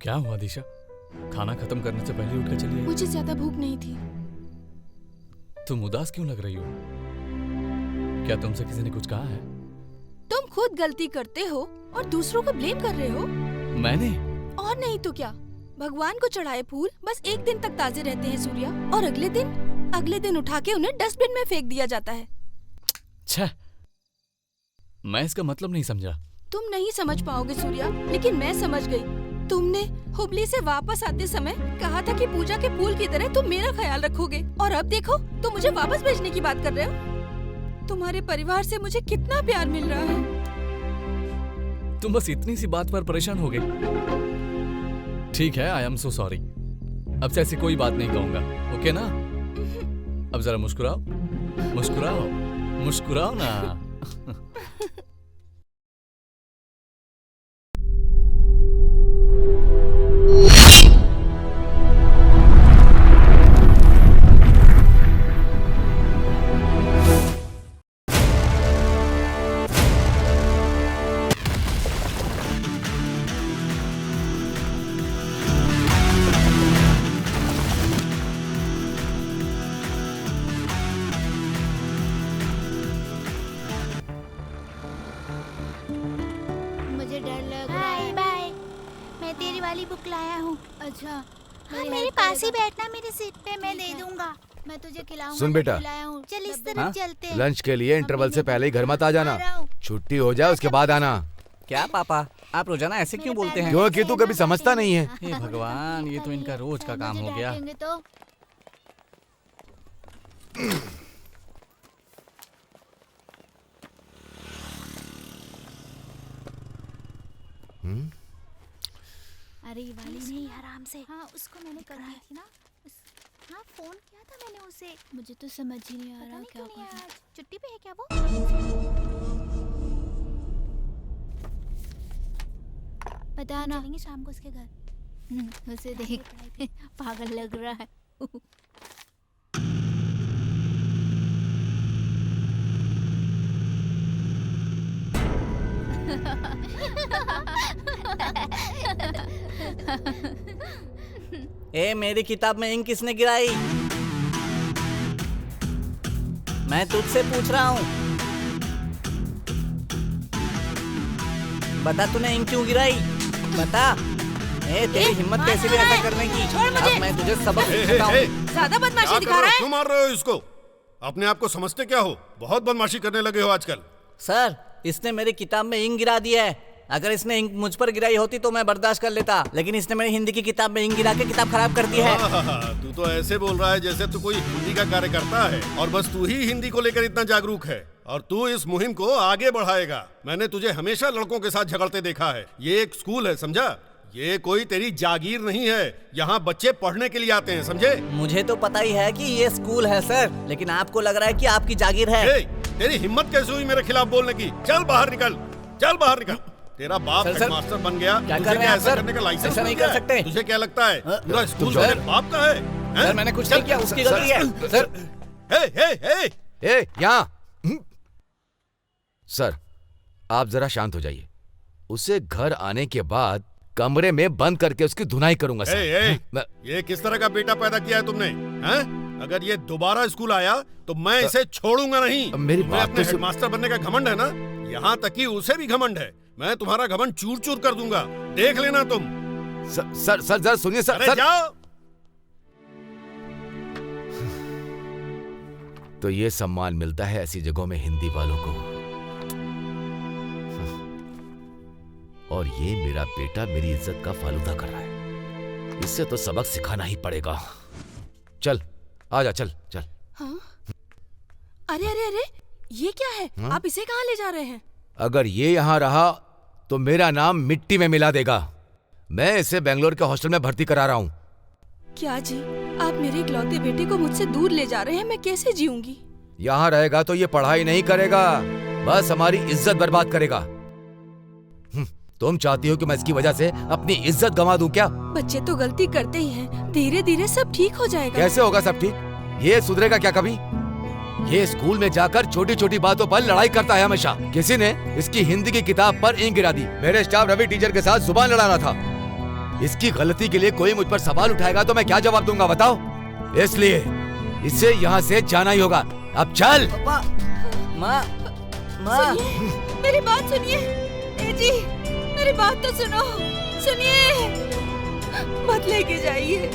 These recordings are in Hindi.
क्या हुआ दिशा? खाना खत्म करने से पहले उठ कर चली आई। मुझे ज्यादा भूख नहीं थी। तुम उदास क्यों लग रही हो? क्या तुमसे किसी ने कुछ कहा है? तुम खुद गलती करते हो और दूसरों को ब्लेम कर रहे हो। मैंने? और नहीं तो क्या। भगवान को चढ़ाए फूल बस एक दिन तक ताजे रहते हैं सूर्या, और अगले दिन उठा के उन्हें डस्टबिन में फेंक दिया जाता है। छह, मैं इसका मतलब नहीं समझा। तुम नहीं समझ पाओगे सूर्या, लेकिन मैं समझ गई। तुमने हुबली से वापस आते समय कहा था कि पूजा के फूल की तरह तुम मेरा ख्याल रखोगे, और अब देखो तुम मुझे वापस भेजने की बात कर रहे हो। तुम्हारे परिवार से मुझे कितना प्यार मिल रहा है। तुम बस इतनी सी बात पर परेशान हो गए। ठीक है, आई एम सो सॉरी। अब से ऐसी कोई बात नहीं कहूंगा, ओके ना? अब जरा मुस्कुराओ, मुस्कुराओ, मुस्कुराओ ना। बुक लाया हूँ। अच्छा, हाँ, मेरे पास ही बैठना, मेरी सीट पे, मैं दे दूंगा। मैं तुझे खिलाऊंगा। सुन बेटा, चल इस तरफ चलते हैं। लंच के लिए इंटरवल से पहले ही घर मत आ जाना। छुट्टी हो जाए उसके बाद आना। क्या पापा, आप रोजाना ऐसे क्यों बोलते हैं? क्योंकि तू कभी समझता नहीं है। हे भगवान, ये तो इनका रोज का काम हो गया। तो अरे वाली नहीं, आराम से। हाँ, उसको मैंने कर दी थी ना। हाँ, फोन किया था मैंने उसे। मुझे तो समझ ही नहीं आ रहा क्या क्यों नहीं करूं। आया? छुट्टी पे है क्या वो? पता ना, चलेंगे शाम को उसके घर। उसे देख पागल लग रहा है। ए, मेरी किताब में इंक किसने गिराई? मैं तुझसे पूछ रहा हूँ, बता तूने इंक क्यों गिराई? बता। ए, तेरी हिम्मत कैसे भी ऐसा करने की? अब मैं तुझे सबक सिखाऊंगा। ज्यादा बदमाशी दिखा रहा है। क्यों मार रहे हो इसको? अपने आप को समझते क्या हो? बहुत बदमाशी करने लगे हो आजकल। सर, इसने मेरी किताब में इंक गिरा दिया है। अगर इसने इंक मुझ पर गिराई होती तो मैं बर्दाश्त कर लेता, लेकिन इसने मेरी हिंदी की किताब में इंक गिरा के किताब खराब कर दी है। तू तो ऐसे बोल रहा है जैसे तू कोई हिंदी का कार्य करता है और बस तू ही हिंदी को लेकर इतना जागरूक है, और तू इस मुहिम को आगे बढ़ाएगा। मैंने तुझे हमेशा लड़कों के साथ झगड़ते देखा है। ये एक स्कूल है, समझा? ये कोई तेरी जागीर नहीं है। यहाँ बच्चे पढ़ने के लिए आते हैं, समझे? मुझे तो पता ही है कि ये स्कूल है सर, लेकिन आपको लग रहा है कि आपकी जागीर है। तेरी हिम्मत कैसे हुई मेरे खिलाफ बोलने की? चल बाहर निकल, चल बाहर निकल। तेरा बाप हेडमास्टर बन गया, क्या तुझे क्या ऐसा करने का लाइसेंस ऐसा नहीं कर सकते। तुझे क्या लगता है पूरा स्कूल मेरे बाप का है? सर, मैंने कुछ नहीं किया, उसकी गलती है। सर, ए, यहाँ। सर, आप जरा शांत हो जाइए। उसे घर आने के बाद कमरे में बंद करके उसकी धुनाई करूंगा सर। ये किस तरह का बेटा पैदा किया है तुमने? हैं? अगर ये दोबारा स्कूल आया तो मैं इसे छोड़ूंगा नहीं। मेरी बात अपने हेडमास्टर बनने का घमंड है ना, यहाँ तक कि उसे भी घमंड है। मैं तुम्हारा घमंड चूर चूर कर दूंगा, देख लेना तुम। सर जरा सुनिए सर। अरे जाओ। तो ये सम्मान मिलता है ऐसी जगहों में हिंदी वालों को, और ये मेरा बेटा मेरी इज्जत का फालूदा कर रहा है। इससे तो सबक सिखाना ही पड़ेगा। चल आजा, चल चल। हाँ? अरे अरे अरे, ये क्या है? हाँ? आप इसे कहाँ ले जा रहे हैं? अगर ये यहाँ रहा तो मेरा नाम मिट्टी में मिला देगा। मैं इसे बेंगलोर के हॉस्टल में भर्ती करा रहा हूँ। क्या जी, आप मेरे इकलौते बेटे को मुझसे दूर ले जा रहे हैं? मैं कैसे जीऊंगी? यहाँ रहेगा तो ये पढ़ाई नहीं करेगा, बस हमारी इज्जत बर्बाद करेगा। तुम चाहती हो कि मैं इसकी वजह से अपनी इज्जत गंवा दूं क्या? बच्चे तो गलती करते ही हैं, धीरे धीरे सब ठीक हो जाएगा। कैसे होगा सब ठीक? ये सुधरेगा क्या कभी? ये स्कूल में जाकर छोटी छोटी बातों पर लड़ाई करता है हमेशा। किसी ने इसकी हिंदी की किताब पर इंक गिरा दी। मेरे स्टाफ रवि टीचर के साथ जुबान लड़ा रहा था। इसकी गलती के लिए कोई मुझ पर सवाल उठाएगा तो मैं क्या जवाब दूंगा बताओ? इसलिए इसे यहाँ से जाना ही होगा। अब चल। पापा, माँ, माँ। सुनिए, मेरी बात सुनिए। ए जी, मेरी बात तो सुनो। सुनिए, मत लेके जाइए।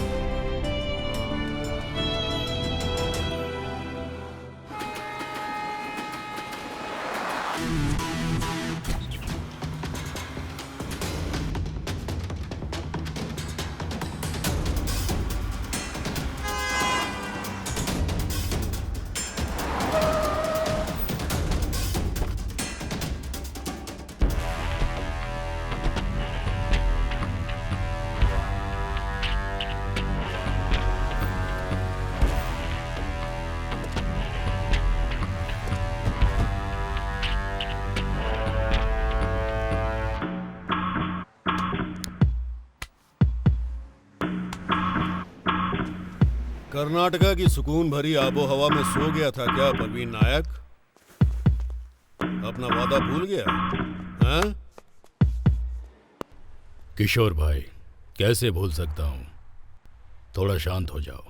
कर्नाटका की सुकून भरी आबो हवा में सो गया था क्या परवीन नायक? अपना वादा भूल गया? हाँ? किशोर भाई, कैसे भूल सकता हूं? थोड़ा शांत हो जाओ।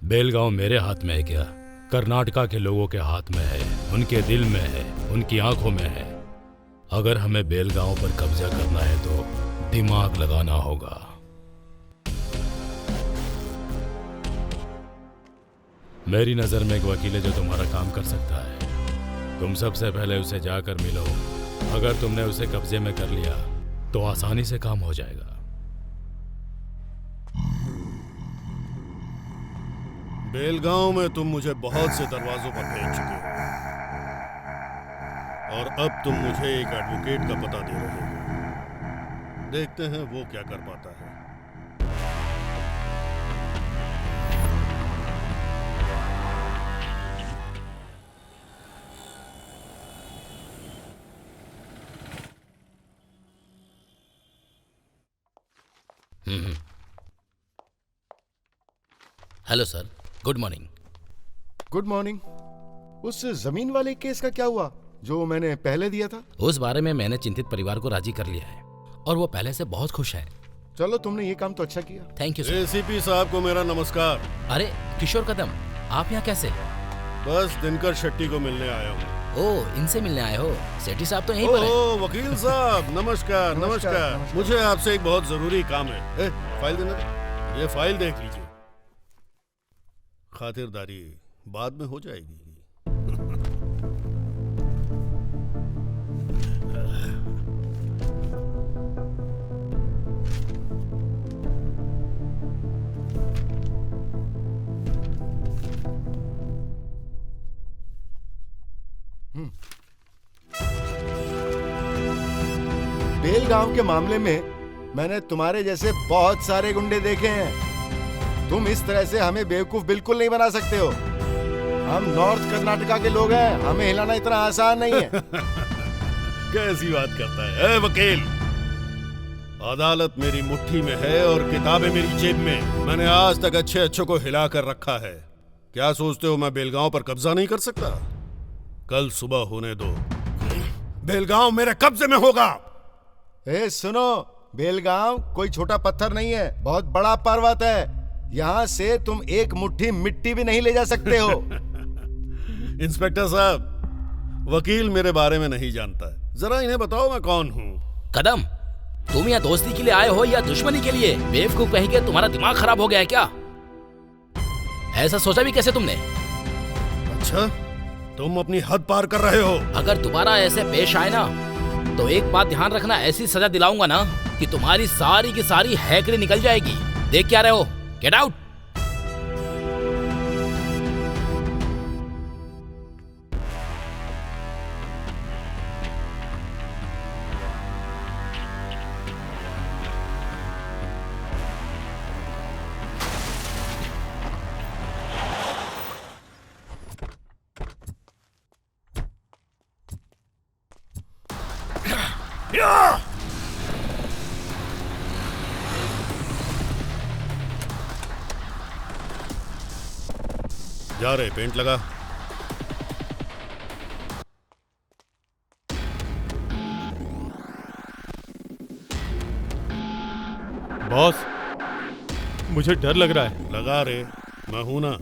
बेलगांव मेरे हाथ में है क्या? कर्नाटका के लोगों के हाथ में है, उनके दिल में है, उनकी आंखों में है। अगर हमें बेलगांव पर कब्जा करना है तो दिमाग लगाना होगा। मेरी नजर में एक वकील है जो तुम्हारा काम कर सकता है। तुम सबसे पहले उसे जाकर मिलो। अगर तुमने उसे कब्जे में कर लिया तो आसानी से काम हो जाएगा। बेलगांव में तुम मुझे बहुत से दरवाजों पर भेज चुके हो और अब तुम मुझे एक एडवोकेट का पता दे रहे हो। देखते हैं वो क्या कर पाता है। Hello sir, good morning. Good morning. उस जमीन वाले केस का क्या हुआ जो मैंने पहले दिया था? उस बारे में मैंने चिंतित परिवार को राजी कर लिया है और वो पहले से बहुत खुश है। चलो, तुमने ये काम तो अच्छा किया। Thank you sir. एसीपी साहब को मेरा नमस्कार। अरे किशोर कदम, आप यहाँ कैसे? बस दिनकर शेट्टी को मिलने आया हूँ। ओह, इनसे मिलने आए हो? सेठी साहब तो यहीं पर हैं। ओह, वकील साहब, नमस्कार। नमस्कार। मुझे आपसे एक बहुत जरूरी काम है। फाइल देना। ये फाइल देख लीजिए। खातिरदारी बाद में हो जाएगी। बेलगांव के मामले में मैंने तुम्हारे जैसे बहुत सारे गुंडे देखे हैं। तुम इस तरह से हमें बेवकूफ बिल्कुल नहीं बना सकते हो। हम नॉर्थ कर्नाटका के लोग हैं, हमें हिलाना इतना आसान नहीं है। कैसी बात करता है वकील? अदालत मेरी मुट्ठी में है और किताबें मेरी जेब में। मैंने आज तक अच्छे अच्छों को हिला कर रखा है। क्या सोचते हो मैं बेलगांव पर कब्जा नहीं कर सकता? कल सुबह होने दो, बेलगांव मेरे कब्जे में होगा। सुनो, बेलगांव कोई छोटा पत्थर नहीं है, बहुत बड़ा पर्वत है। यहाँ से तुम एक मुट्ठी मिट्टी भी नहीं ले जा सकते हो। इंस्पेक्टर साहब, वकील मेरे बारे में नहीं जानता है। जरा इन्हें बताओ मैं कौन हूँ। कदम, तुम यहाँ दोस्ती के लिए आए हो या दुश्मनी के लिए? बेवकूफ कहीं के, तुम्हारा दिमाग खराब हो गया है क्या? ऐसा सोचा भी कैसे तुमने? अच्छा, तुम अपनी हद पार कर रहे हो। अगर दोबारा ऐसे पेश आए ना तो एक बात ध्यान रखना, ऐसी सजा दिलाऊंगा ना कि तुम्हारी सारी की सारी हैकड़ी निकल जाएगी। देख क्या रहे हो? Get out. जा रहे, पेंट लगा। बॉस, मुझे डर लग रहा है। लगा रे, मैं हूं ना।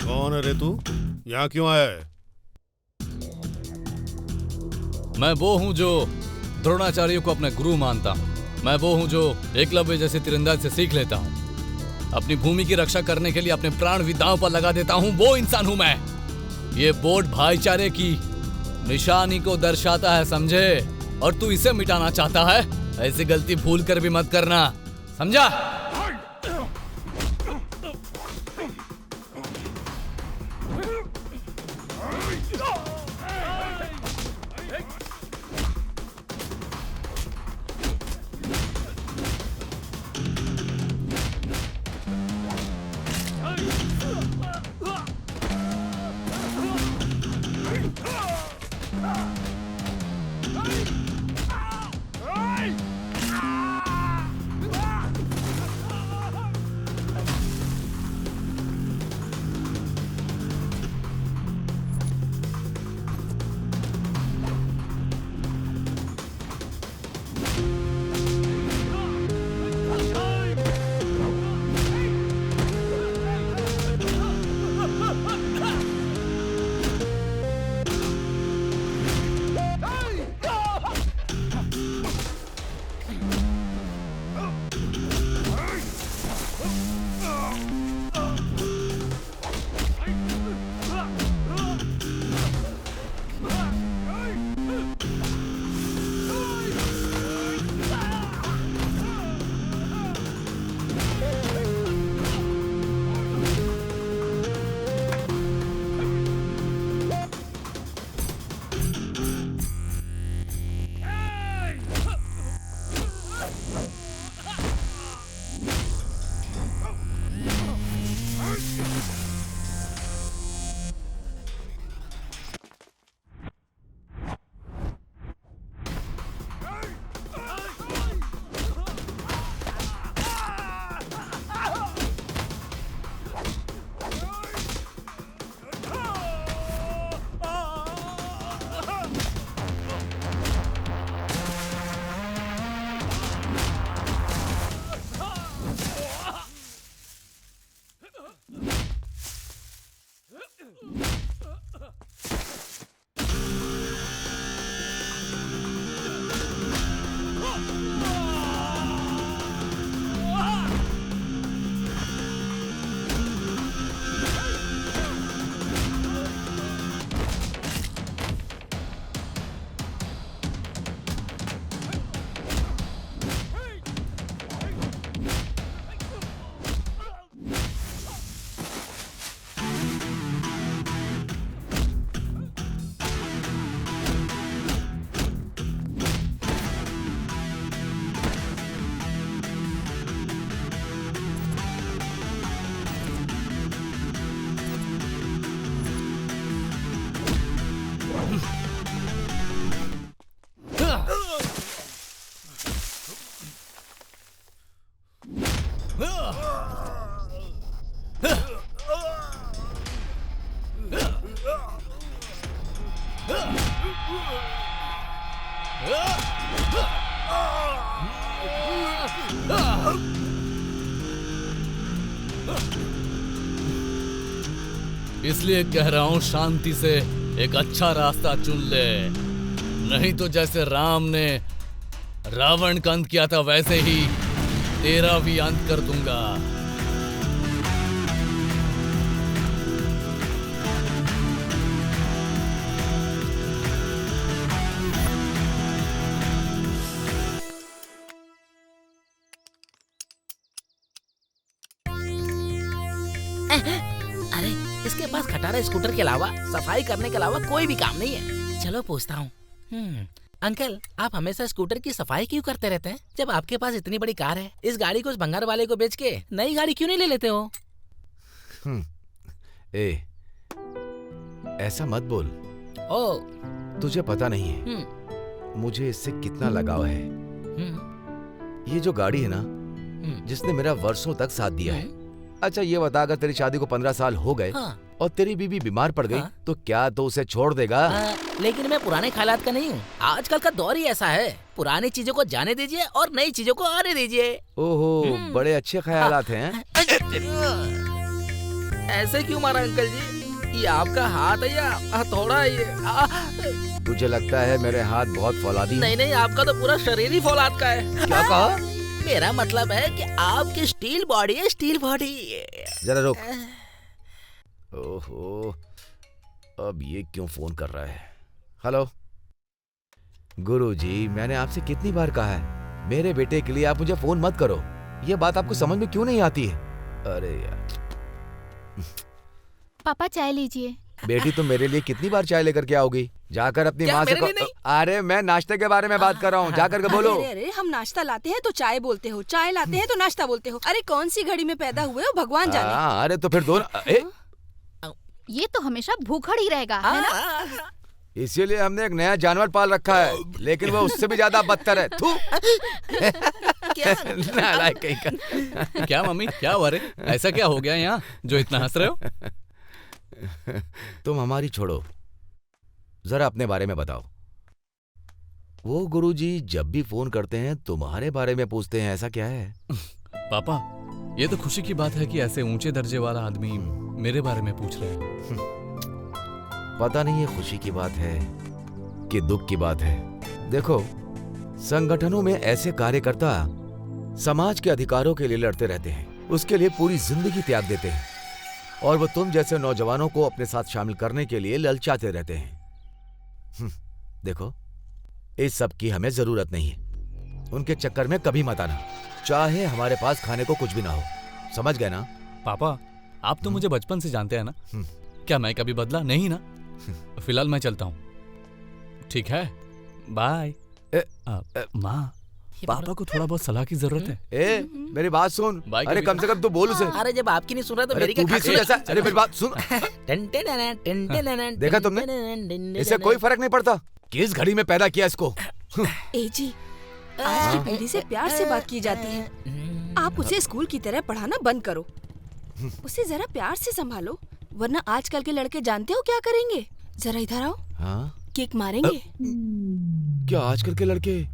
कौन है रे तू? यहाँ क्यों आया है? मैं वो हूँ जो द्रोणाचार्य को अपना गुरु मानता हूँ। मैं वो हूँ जो एकलव्य जैसे तीरंदाज से सीख लेता हूँ। अपनी भूमि की रक्षा करने के लिए अपने प्राण भी दांव पर लगा देता हूँ। वो इंसान हूँ मैं। ये बोर्ड भाईचारे की निशानी को दर्शाता है, समझे? और तू इसे मिटाना चाहता है? ऐसी गलती भूल कर भी मत करना, समझा? इसलिए कह रहा हूं, शांति से एक अच्छा रास्ता चुन ले, नहीं तो जैसे राम ने रावण का अंत किया था वैसे ही तेरा भी अंत कर दूंगा। अरे इसके पास खटारा स्कूटर के अलावा सफाई करने के अलावा कोई भी काम नहीं है। चलो पूछता हूँ। अंकल, आप हमेशा स्कूटर की सफाई क्यों करते रहते हैं जब आपके पास इतनी बड़ी कार है? इस गाड़ी को उस भंगार वाले को बेच के नई गाड़ी क्यों नहीं ले लेते हो? ए, ऐसा मत बोल। ओ, तुझे पता नहीं है मुझे इससे कितना लगाव है। ये जो गाड़ी है ना, जिसने मेरा वर्षों तक साथ दिया है। अच्छा ये बता, अगर तेरी शादी को 15 साल हो गए और तेरी बीवी बीमार पड़ गई तो क्या तो उसे छोड़ देगा? लेकिन मैं पुराने ख्यालात का नहीं हूँ। आजकल का दौर ही ऐसा है, पुरानी चीजों को जाने दीजिए और नई चीजों को आने दीजिए। ओहो, बड़े अच्छे ख्यालात हैं। ऐसे क्यों मारा अंकल जी? ये आपका हाथ है या हथौड़ा है ये? तुझे लगता है मेरे हाथ बहुत फौलादी हैं? नहीं नहीं, आपका तो पूरा शरीर ही फौलाद का है। क्या कहा? मेरा मतलब है कि आपकी स्टील बॉडी है, स्टील बॉडी। जरा रुक। ओहो, अब ये क्यों फोन कर रहा है? हेलो गुरुजी, मैंने आपसे कितनी बार कहा है मेरे बेटे के लिए आप मुझे फोन मत करो। ये बात आपको समझ में क्यों नहीं आती है? अरे यार। पापा चाय लीजिए। बेटी तुम मेरे लिए कितनी बार चाय लेकर के आओगी? जाकर अपनी माँ से अरे मैं नाश्ते के बारे में बात कर रहा हूँ, जाकर के बोलो। अरे हम नाश्ता लाते हैं तो चाय बोलते हो, चाय लाते हैं तो नाश्ता बोलते हो। अरे कौन सी घड़ी में पैदा हुए हो भगवान जाने। अरे तो फिर दोनों ये तो हमेशा भूखड़ ही रहेगा, है ना? इसीलिए हमने एक नया जानवर पाल रखा है, लेकिन वो उससे भी ज्यादा बदतर है। थू। नालायक कहीं का। क्या मम्मी, क्या हुआ रे? ऐसा क्या हो गया यहाँ जो इतना हंस रहे हो? तुम हमारी छोड़ो, जरा अपने बारे में बताओ। वो गुरुजी जब भी फोन करते हैं तुम्हारे बारे में पूछते हैं, ऐसा क्या है? पापा, ये तो खुशी की बात है कि ऐसे ऊंचे दर्जे वाला आदमी मेरे बारे में पूछ रहे हैं। पता नहीं ये खुशी की बात है कि दुख की बात है। देखो, संगठनों में ऐसे कार्यकर्ता समाज के अधिकारों के लिए लड़ते रहते हैं, उसके लिए पूरी जिंदगी त्याग देते हैं, और वो तुम जैसे नौजवानों को अपने साथ शामिल करने के लिए ललचाते रहते हैं। देखो, इस सब की हमें जरूरत नहीं है। उनके चक्कर में कभी मत आना, चाहे हमारे पास खाने को कुछ भी ना हो। समझ गए ना? पापा, आप तो मुझे बचपन से जानते हैं ना। क्या मैं कभी बदला नहीं ना? फिलहाल मैं चलता हूँ। ठीक है, बाय। माँ, पापा को थोड़ा बहुत सलाह की जरूरत है। मेरी बात सुन। अरे कम से कम तू बोल उसे। अरे जब आपकी नहीं सुन रहा तो मेरी क्या? अरे मेरी बात सुन। देखा तुमने, इससे कोई फर्क नहीं पड़ता किस घड़ी में पैदा किया इसको। ए जी, आज की पीढ़ी से प्यार से बात की जाती है। आप उसे स्कूल की तरह पढ़ाना बंद करो, उसे जरा प्यार से संभालो, वरना आजकल के लड़के जानते हो क्या करेंगे? जरा इधर आओ। हाँ? किक मारेंगे। क्या आजकल के लड़के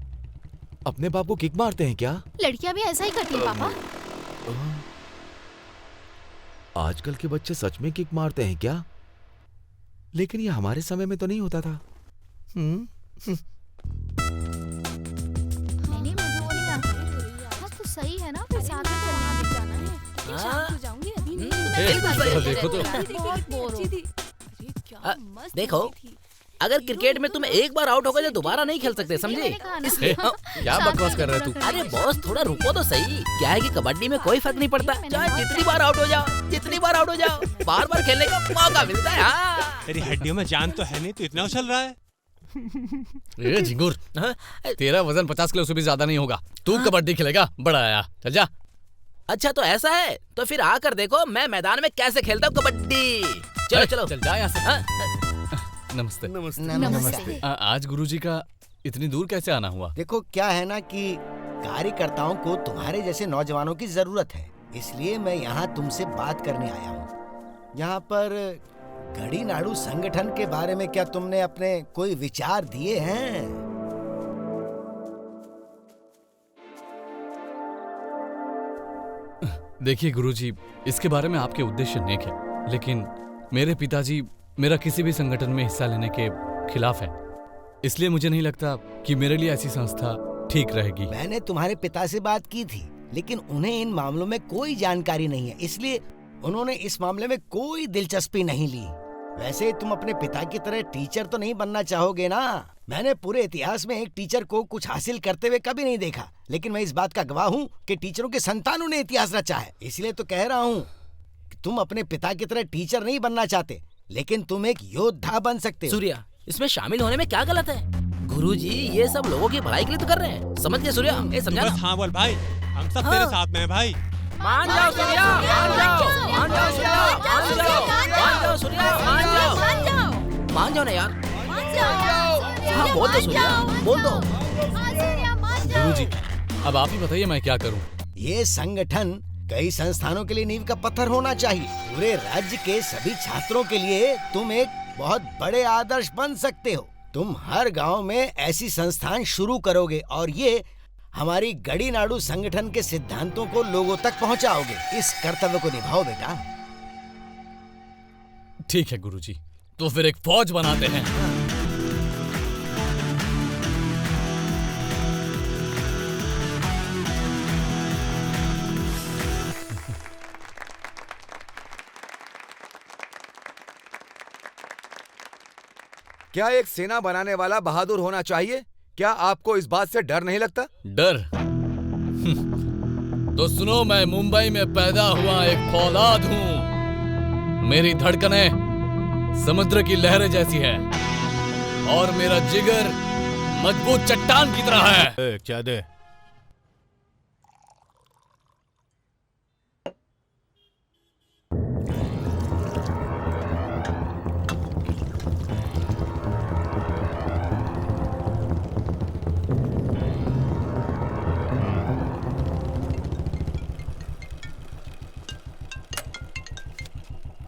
अपने बाप को किक मारते हैं क्या? लड़कियां भी ऐसा ही करती हैं पापा। आजकल के बच्चे सच में किक मारते हैं क्या? लेकिन ये हमारे समय में तो नहीं होता था। नहीं मुझे वो नहीं आता। तो सही है ना, फिर साथ में जाना है। शाम को जाऊंगी, अभी नहीं। देखो तो। बहुत बोर हो रही। देखो, अगर क्रिकेट में तुम एक बार आउट हो गए तो दोबारा नहीं खेल सकते, समझे? इसलिए क्या बकवास कर रहे तू? अरे बॉस, थोड़ा रुको तो सही। क्या है कि कबड्डी में कोई फर्क नहीं पड़ता, चाहे जितनी बार आउट हो जाओ, जितनी बार आउट हो जाओ, बार बार खेलने का मौका मिलता है। हाँ। तेरी हड्डियों में जान तो है नहीं, तो इतना उछल रहा है। ए झिंगुर, तेरा वजन 50 किलो से भी ज्यादा नहीं होगा। तू कबड्डी खेलेगा? बड़ा आया, चल जा। अच्छा तो ऐसा है, तो फिर आकर देखो मैं मैदान में कैसे खेलता हूँ कबड्डी। चलो चलो, चल जा यहाँ से। नमस्ते। नमस्ते। आज गुरुजी का इतनी दूर कैसे आना हुआ? देखो क्या है ना कि कार्यकर्ताओं को तुम्हारे जैसे नौजवानों की जरूरत है, इसलिए मैं यहाँ तुमसे बात करने आया हूँ। यहाँ पर गड़ी नाड़ू संगठन के बारे में क्या तुमने अपने कोई विचार दिए हैं? देखिए गुरुजी, इसके बारे में आपके उद्देश्य नेक है, लेकिन मेरे पिताजी मेरा किसी भी संगठन में हिस्सा लेने के खिलाफ है। इसलिए मुझे नहीं लगता कि मेरे लिए ऐसी संस्था ठीक रहेगी। मैंने तुम्हारे पिता से बात की थी, लेकिन उन्हें इन मामलों में कोई जानकारी नहीं है, इसलिए उन्होंने इस मामले में कोई दिलचस्पी नहीं ली। वैसे तुम अपने पिता की तरह टीचर तो नहीं बनना चाहोगे ना? मैंने पूरे इतिहास में एक टीचर को कुछ हासिल करते हुए कभी नहीं देखा, लेकिन मैं इस बात का गवाह हूँ कि टीचरों के संतानों ने इतिहास रचा है। इसलिए तो कह रहा हूँ कि तुम अपने पिता की तरह टीचर नहीं बनना चाहते, लेकिन तुम एक योद्धा बन सकते हो। सूर्या, इसमें शामिल होने में क्या गलत है? गुरुजी ये सब लोगों की भलाई के लिए तो कर रहे हैं, समझ गए सूर्या? समझा? हाँ बोल भाई, हम सब तेरे साथ में हैं भाई। मान जाओ सूर्या, मान जाओ, मान जाओ सूर्या, मान जाओ, मान जाओ ना यार। हाँ बोल दो सूर्या, बोल दो। गुरुजी, अब आप ही बताइए मैं क्या करूं? ये संगठन कई संस्थानों के लिए नींव का पत्थर होना चाहिए। पूरे राज्य के सभी छात्रों के लिए तुम एक बहुत बड़े आदर्श बन सकते हो। तुम हर गांव में ऐसी संस्थान शुरू करोगे और ये हमारी गड़ीनाडु संगठन के सिद्धांतों को लोगों तक पहुंचाओगे। इस कर्तव्य को निभाओ बेटा। ठीक है गुरुजी, तो फिर एक फौज बनाते हैं। क्या एक सेना बनाने वाला बहादुर होना चाहिए? क्या आपको इस बात से डर नहीं लगता? डर? तो सुनो, मैं मुंबई में पैदा हुआ एक फौलाद हूँ। मेरी धड़कनें समुद्र की लहरें जैसी है और मेरा जिगर मजबूत चट्टान की तरह है। क्या दे?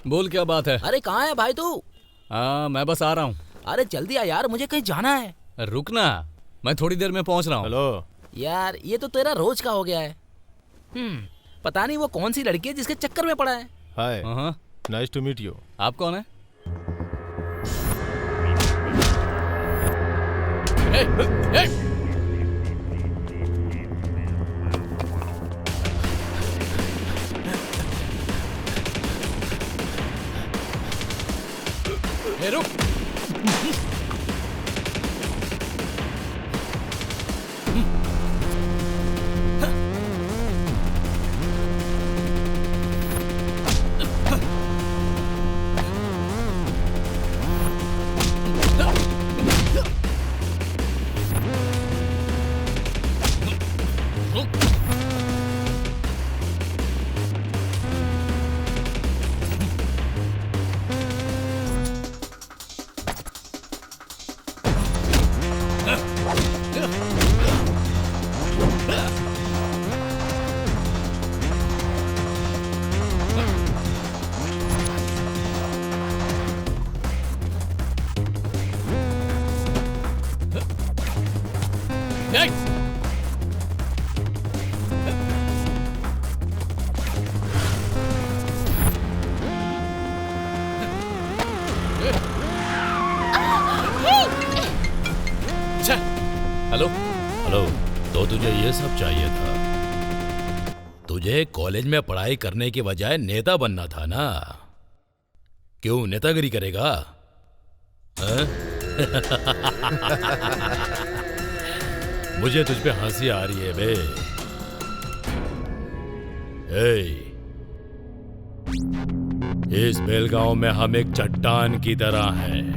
बोल, क्या बात है? अरे कहाँ है भाई तू? मैं बस आ रहा हूँ। अरे जल्दी आ यार, मुझे कहीं जाना है। रुकना, मैं थोड़ी देर में पहुँच रहा हूँ। हेलो यार, ये तो तेरा रोज का हो गया है। पता नहीं वो कौन सी लड़की है जिसके चक्कर में पड़ा है। हाय, नाइस टू मीट यू। आप कौन है? रुक। हेलो हेलो, तो तुझे ये सब चाहिए था? तुझे कॉलेज में पढ़ाई करने के बजाय नेता बनना था ना? क्यों नेतागिरी करेगा? मुझे तुझ पे हंसी आ रही है बे। इस बेलगांव में हम एक चट्टान की तरह हैं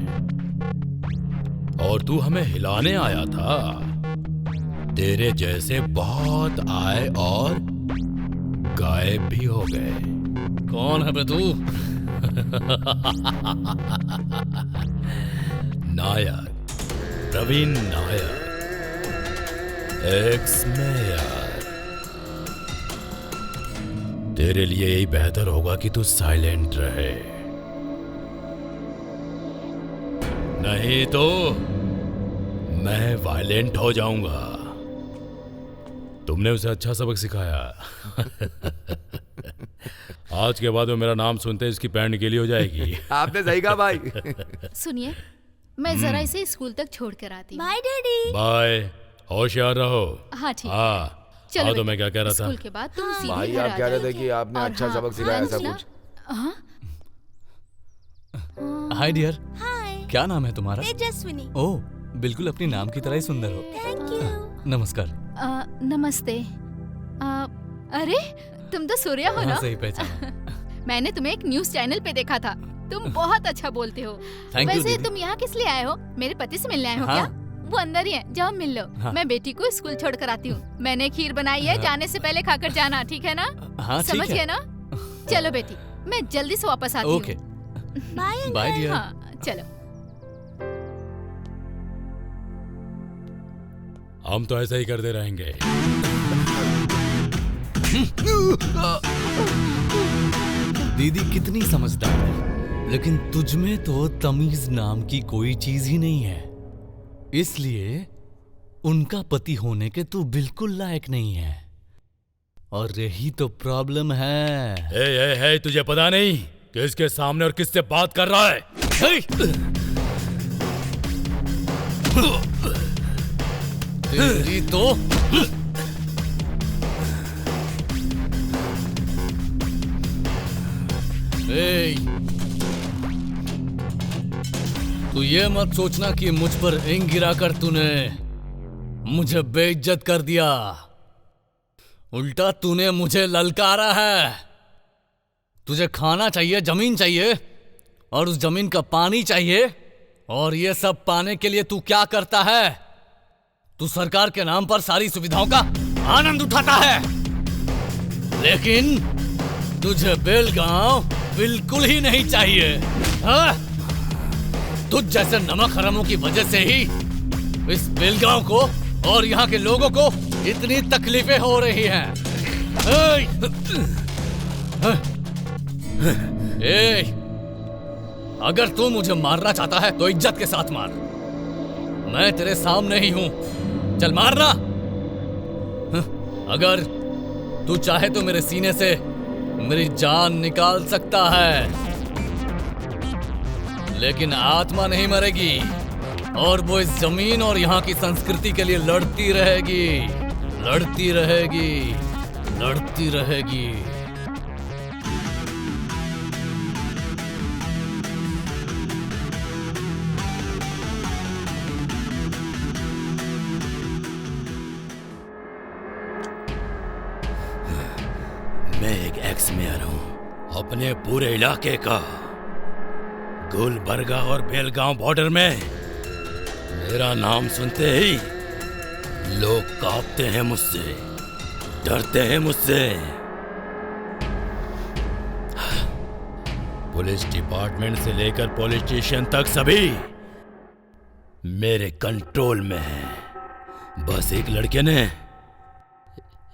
और तू हमें हिलाने आया था। तेरे जैसे बहुत आए और गायब भी हो गए। कौन है बे तू? नायक, प्रवीण नायक, एक्स मेयर। तेरे लिए यही बेहतर होगा कि तू साइलेंट रहे, नहीं तो मैं वायलेंट हो जाऊंगा। तुमने उसे अच्छा सबक सिखाया। आज के बाद वो मेरा नाम सुनते इसकी पैंट गीली हो जाएगी। आपने सही कहा भाई। सुनिए, मैं जरा इसे स्कूल तक छोड़ कर आती हूँ। Bye daddy. बाय, होशियार रहो। हाँ ठीक है। हाँ, चलो तो मैं क्या कह रहा था? स्कूल के बाद तुम सीधे भाई घर आप आ कह रहे जाओ। थे कि आपने और अच्छा हाँ, सबक सिखाया, ऐसा अंजना, कुछ? हाँ? हाय डियर, हाय, क्या नाम है तुम्हारा? तेजस्विनी। ओह, बिल्कुल अपनी नाम की तरह ही सुंदर हो। Thank you. नमस्कार। नमस्ते। अरे तुम तो सूर्या हो ना? हाँ, सही पहचाना। मैंने तुम्हें एक न्यूज चैनल पे देखा था। तुम बहुत अच्छा बोलते हो। Thank you, वैसे दीदी। तुम यहाँ किस लिए आए हो? मेरे पति से मिलने आए हो हाँ। क्या? वो अंदर ही है, जाओ मिल लो। हाँ। मैं बेटी को स्कूल छोड़ कर आती हूँ। मैंने खीर बनाई है, जाने से पहले खाकर जाना, ठीक है ना? हाँ, ठीक समझ है। गए ना? चलो बेटी, मैं जल्दी से वापस आती हूँ। Okay, bye bye dear. हाँ चलो। हम तो ऐसा ही करते रहेंगे। दीदी कितनी समझदार है, लेकिन तुझ में तो तमीज नाम की कोई चीज ही नहीं है, इसलिए उनका पति होने के तू बिल्कुल लायक नहीं है। और यही तो प्रॉब्लम है। हे, तुझे पता नहीं किसके सामने और किससे बात कर रहा है? तेरी तो तू ये मत सोचना कि मुझ पर इंग गिराकर तूने मुझे बेइज्जत कर दिया। उल्टा तूने मुझे ललकारा है। तुझे खाना चाहिए, जमीन चाहिए, और उस जमीन का पानी चाहिए, और ये सब पाने के लिए तू क्या करता है? तू सरकार के नाम पर सारी सुविधाओं का आनंद उठाता है, लेकिन तुझे बेलगांव बिल्कुल ही नहीं चाहिए। हाँ? तुझ जैसे नमक हरामों की वजह से ही इस बेलगांव को और यहाँ के लोगों को इतनी तकलीफें हो रही हैं। अगर तू मुझे मारना चाहता है तो इज्जत के साथ मार। मैं तेरे सामने ही हूं, चल मारना। अगर तू चाहे तो मेरे सीने से मेरी जान निकाल सकता है, लेकिन आत्मा नहीं मरेगी, और वो इस जमीन और यहाँ की संस्कृति के लिए लड़ती रहेगी, लड़ती रहेगी, लड़ती रहेगी। मैं एक एक्स मेयर हूँ अपने पूरे इलाके का। गुलबर्गा और बेलगांव बॉर्डर में मेरा नाम सुनते ही लोग कांपते हैं मुझसे, डरते हैं मुझसे। पुलिस डिपार्टमेंट से लेकर पुलिस स्टेशन तक सभी मेरे कंट्रोल में है। बस एक लड़के ने,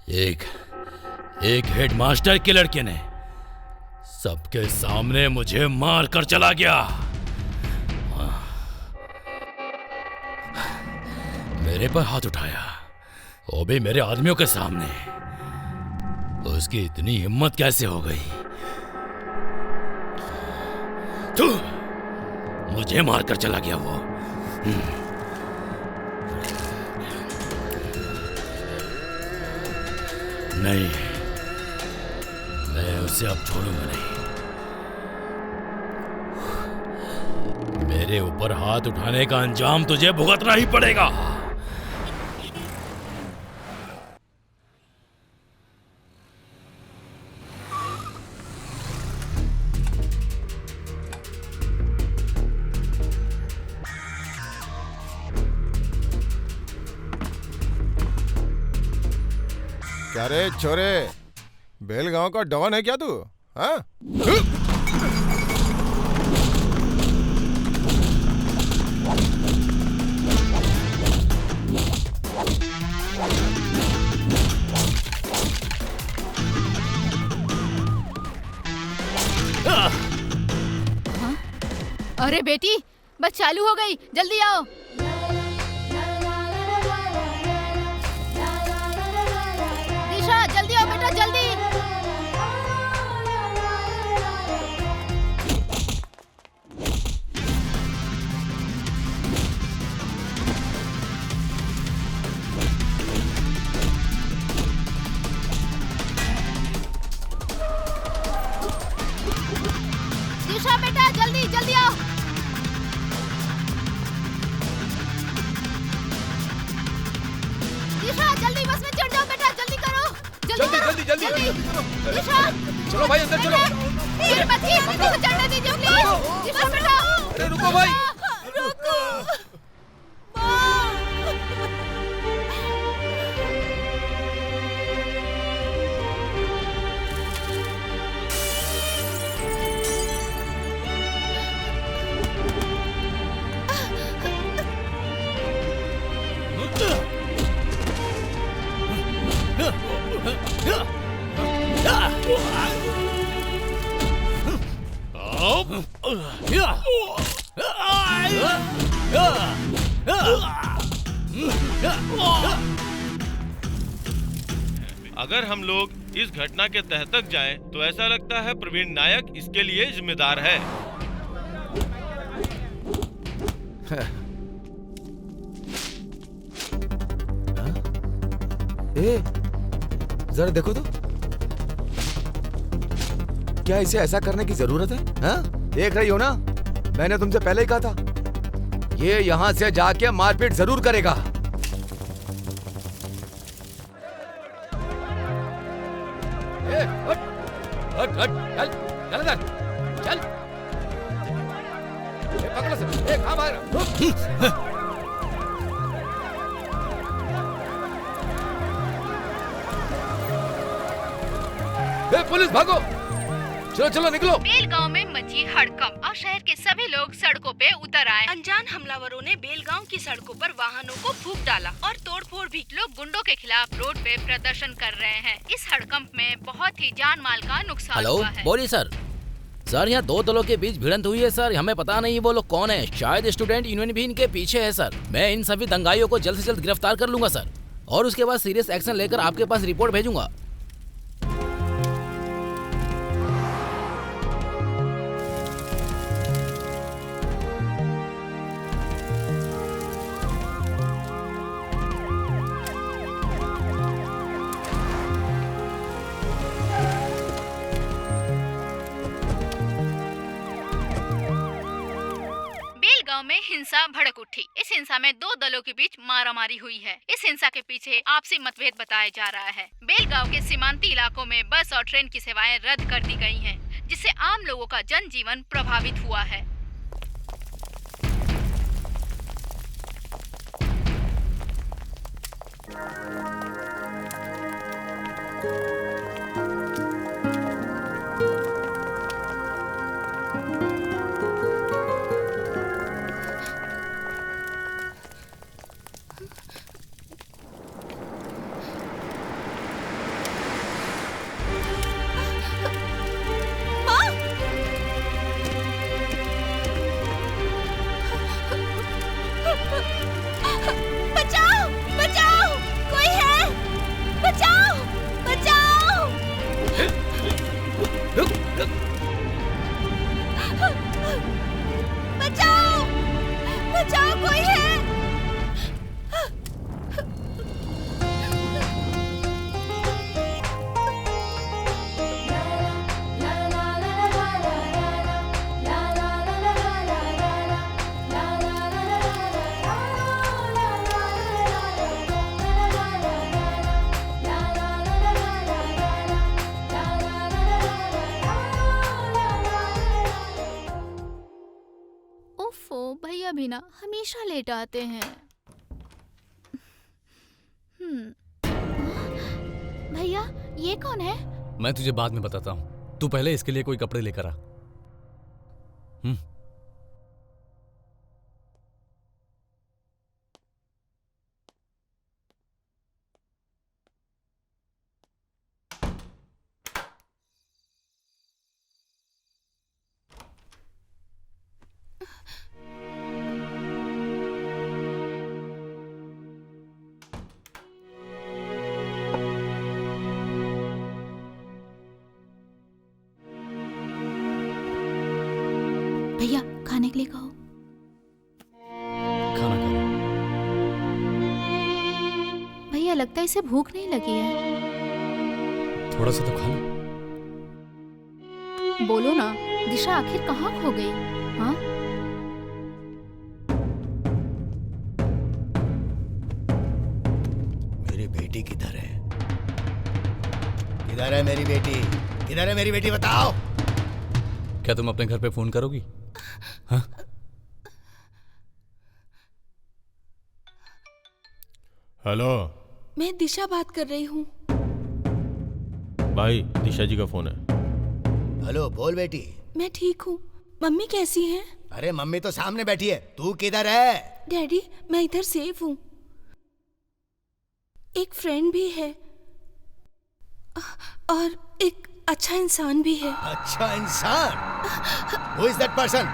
एक हेडमास्टर के लड़के ने सबके सामने मुझे मार कर चला गया। मेरे पर हाथ उठाया, वो भी मेरे आदमियों के सामने। उसकी इतनी हिम्मत कैसे हो गई? तू मुझे मार कर चला गया वो। नहीं, मैं उसे अब छोड़ूंगा नहीं। मेरे ऊपर हाथ उठाने का अंजाम तुझे भुगतना ही पड़ेगा। क्या रे छोरे, बेलगांव का डॉन है क्या तू? हाँ? अरे बेटी, बस चालू हो गई, जल्दी आओ। दिशा जल्दी आओ बेटा, जल्दी। दिशा बेटा जल्दी जल्दी आओ। दिशा जल्दी बस में चढ़ जाओ बेटा, जल्दी करो, जल्दी जल्दी। दिशा चलो भाई अंदर चलो। मेरे बच्चे मुझे चढ़ने दीजिए प्लीज। दिशा बेटा, अरे रुको भाई, रुको। अगर हम लोग इस घटना के तह तक जाएं, तो ऐसा लगता है प्रवीण नायक इसके लिए जिम्मेदार है। जरा देखो तो, क्या इसे ऐसा करने की जरूरत है? हाँ? देख रही हो ना, मैंने तुमसे पहले ही कहा था, ये यहाँ से जाके मारपीट जरूर करेगा। हट, चल, चल इधर, चल। पकड़ो से, कहाँ भाग रहा? पुलिस भागो, चलो चलो निकलो। बेलगांव में मची हड़कंप और शहर के सभी लोग सड़कों पे उतर आए। अनजान हमलावरों ने बेलगांव की सड़कों पर वाहनों को फूंक डाला और तोड़फोड़ भी। लोग गुंडों के खिलाफ रोड पे प्रदर्शन कर रहे हैं। इस हड़कंप में बहुत ही जान माल का नुकसान हुआ है। बोलिए सर। सर, यहाँ दो दलों के बीच भिड़ंत हुई है सर। हमें पता नहीं वो लोग कौन है। शायद स्टूडेंट यूनियन भी इनके पीछे है सर। मैं इन सभी दंगाइयों को जल्द से जल्द गिरफ्तार कर लूंगा सर, और उसके बाद सीरियस एक्शन लेकर आपके पास रिपोर्ट भेजूंगा। में हिंसा भड़क उठी। इस हिंसा में दो दलों के बीच मारामारी हुई है। इस हिंसा के पीछे आपसी मतभेद बताया जा रहा है। बेलगांव के सीमांती इलाकों में बस और ट्रेन की सेवाएं रद्द कर दी गई हैं, जिससे आम लोगों का जनजीवन प्रभावित हुआ है। भैया भी ना हमेशा लेट आते हैं। भैया, ये कौन है? मैं तुझे बाद में बताता हूँ, तू पहले इसके लिए कोई कपड़े लेकर आ। भैया, खाने के लिए कहो। खाना खा। भैया, लगता है इसे भूख नहीं लगी है। थोड़ा सा तो खा लो। बोलो ना, दिशा आखिर कहाँ खो गई? हाँ? मेरी बेटी किधर है? किधर है मेरी बेटी? किधर है मेरी बेटी, बताओ। क्या तुम अपने घर पे फोन करोगी? हाँ? हेलो, मैं दिशा बात कर रही हूँ। भाई, दिशा जी का फोन है। हेलो, बोल बेटी। मैं ठीक हूँ। मम्मी कैसी हैं? अरे मम्मी तो सामने बैठी है, तू किधर है? डैडी, मैं इधर सेफ हूँ। एक फ्रेंड भी है और एक अच्छा इंसान भी है। अच्छा इंसान? Who is that person?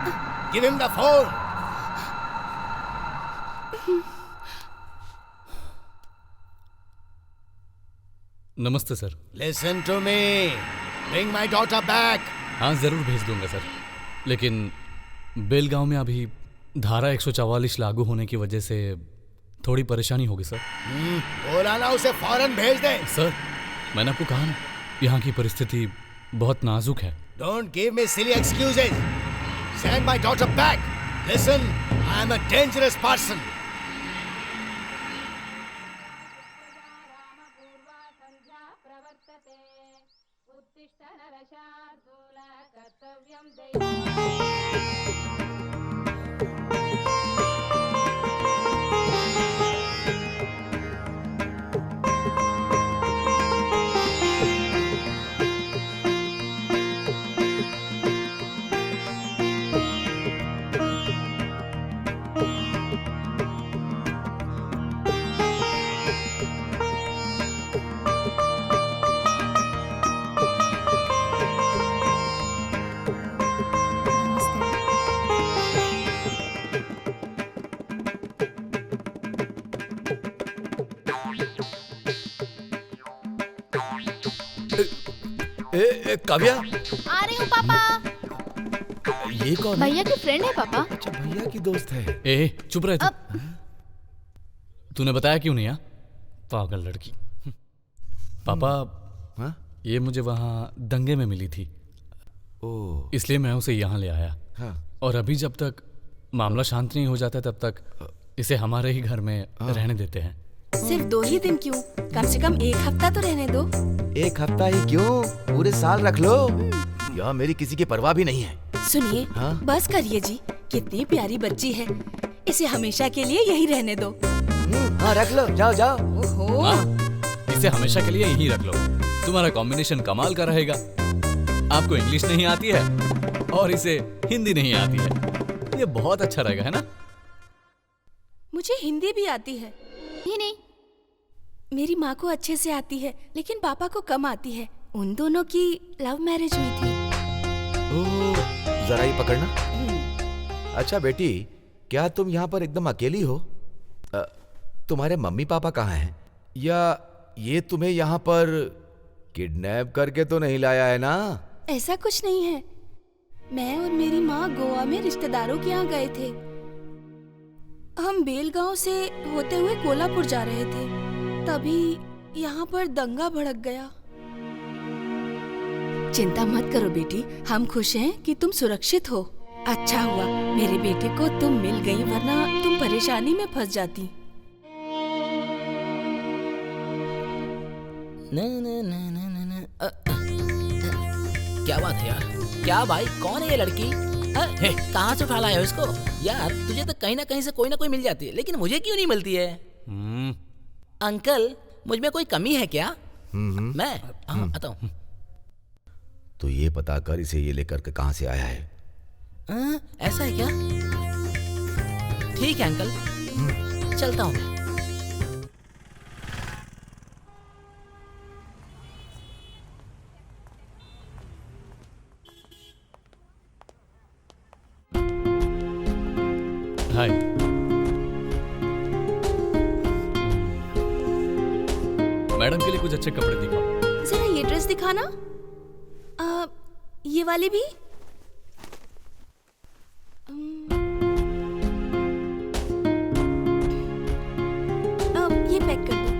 Give him the phone. नमस्ते sir. Listen to me. Bring my daughter back. हाँ जरूर भेज दूंगा सर, लेकिन बेलगांव में अभी धारा 144 लागू होने की वजह से थोड़ी परेशानी होगी सर। बोला ना उसे फौरन भेज दे। सर मैंने आपको कहा ना, यहाँ की परिस्थिति बहुत नाजुक है। Don't give me silly excuses. Send my daughter back. Listen, I am a dangerous person. Kavya, आ रही हूँ पापा। ये कौन है? भैया की फ्रेंड है पापा। अच्छा भैया की दोस्त है। ए चुप रहे तू। तूने बताया क्यों नहीं? पागल लड़की। पापा हाँ? ये मुझे वहाँ दंगे में मिली थी, इसलिए मैं उसे यहाँ ले आया। हाँ। और अभी जब तक मामला शांत नहीं हो जाता तब तक इसे हमारे ही घर में रहने देते हैं। सिर्फ 2 ही दिन क्यों, कम से कम 1 हफ्ता तो रहने दो। 1 हफ्ता ही क्यों, पूरे साल रख लो। यहाँ मेरी किसी की परवाह भी नहीं है। सुनिए, हाँ? बस करिए जी, कितनी प्यारी बच्ची है, इसे हमेशा के लिए यही रहने दो। हाँ रख लो, जाओ जाओ। ओहो। इसे हमेशा के लिए यहीं रख लो, तुम्हारा कॉम्बिनेशन कमाल का रहेगा। आपको इंग्लिश नहीं आती है और इसे हिंदी नहीं आती है, ये बहुत अच्छा रहेगा, है ना? मुझे हिंदी भी आती है। नहीं, मेरी माँ को अच्छे से आती है, लेकिन पापा को कम आती है। उन दोनों की लव मैरिज हुई थी। जरा ही पकड़ना। अच्छा बेटी, क्या तुम यहाँ पर एकदम अकेली हो? तुम्हारे मम्मी पापा कहाँ हैं? या ये तुम्हें यहाँ पर किडनैप करके तो नहीं लाया है ना? ऐसा कुछ नहीं है, मैं और मेरी माँ गोवा में रिश्तेदारों के यहाँ गए थे। हम बेलगांव से होते हुए कोल्हापुर जा रहे थे, तभी यहाँ पर दंगा भड़क गया। चिंता मत करो बेटी, हम खुश हैं कि तुम सुरक्षित हो। अच्छा हुआ मेरे बेटे को तुम मिल गई, वरना तुम परेशानी में फंस जाती। क्या बात है यार? क्या भाई, कौन है ये लड़की? कहाँ से उठा लाया हो इसको? यार तुझे तो कहीं ना कहीं से कोई ना कोई मिल जाती है, लेकिन मुझे क्यों नहीं मिलती है? अंकल, मुझ में कोई कमी है क्या? मैं आता हूँ। तो ये पता कर इसे ये लेकर के कहाँ से आया है। ऐसा है क्या? ठीक है अंकल, चलता हूँ मैं। हाय। मैडम के लिए कुछ अच्छे कपड़े दिखाओ। जरा ये ड्रेस दिखाना। ये वाली भी। ये पैक कर दो।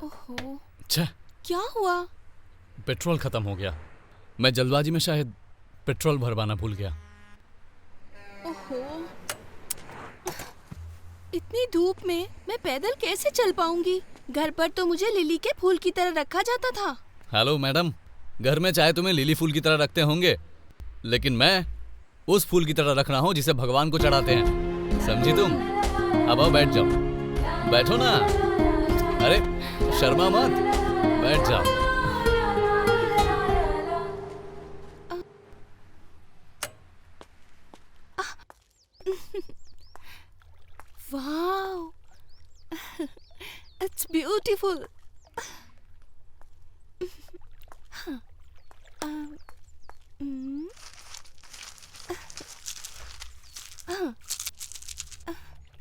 ओहो, क्या हुआ? पेट्रोल खत्म हो गया। मैं जल्दबाजी में शायद पेट्रोल भरवाना भूल गया। ओहो, इतनी धूप में मैं पैदल कैसे चल पाऊंगी? घर पर तो मुझे लिली के फूल की तरह रखा जाता था। हेलो मैडम, घर में चाहे तुम्हें लिली फूल की तरह रखते होंगे, लेकिन मैं उस फूल की तरह रख रहा हूँ जिसे भगवान को चढ़ाते हैं। समझी तुम? अब आओ बैठ जाओ। बैठो ना। अरे शर्मा मत, बैठ जाओ। Wow, it's beautiful.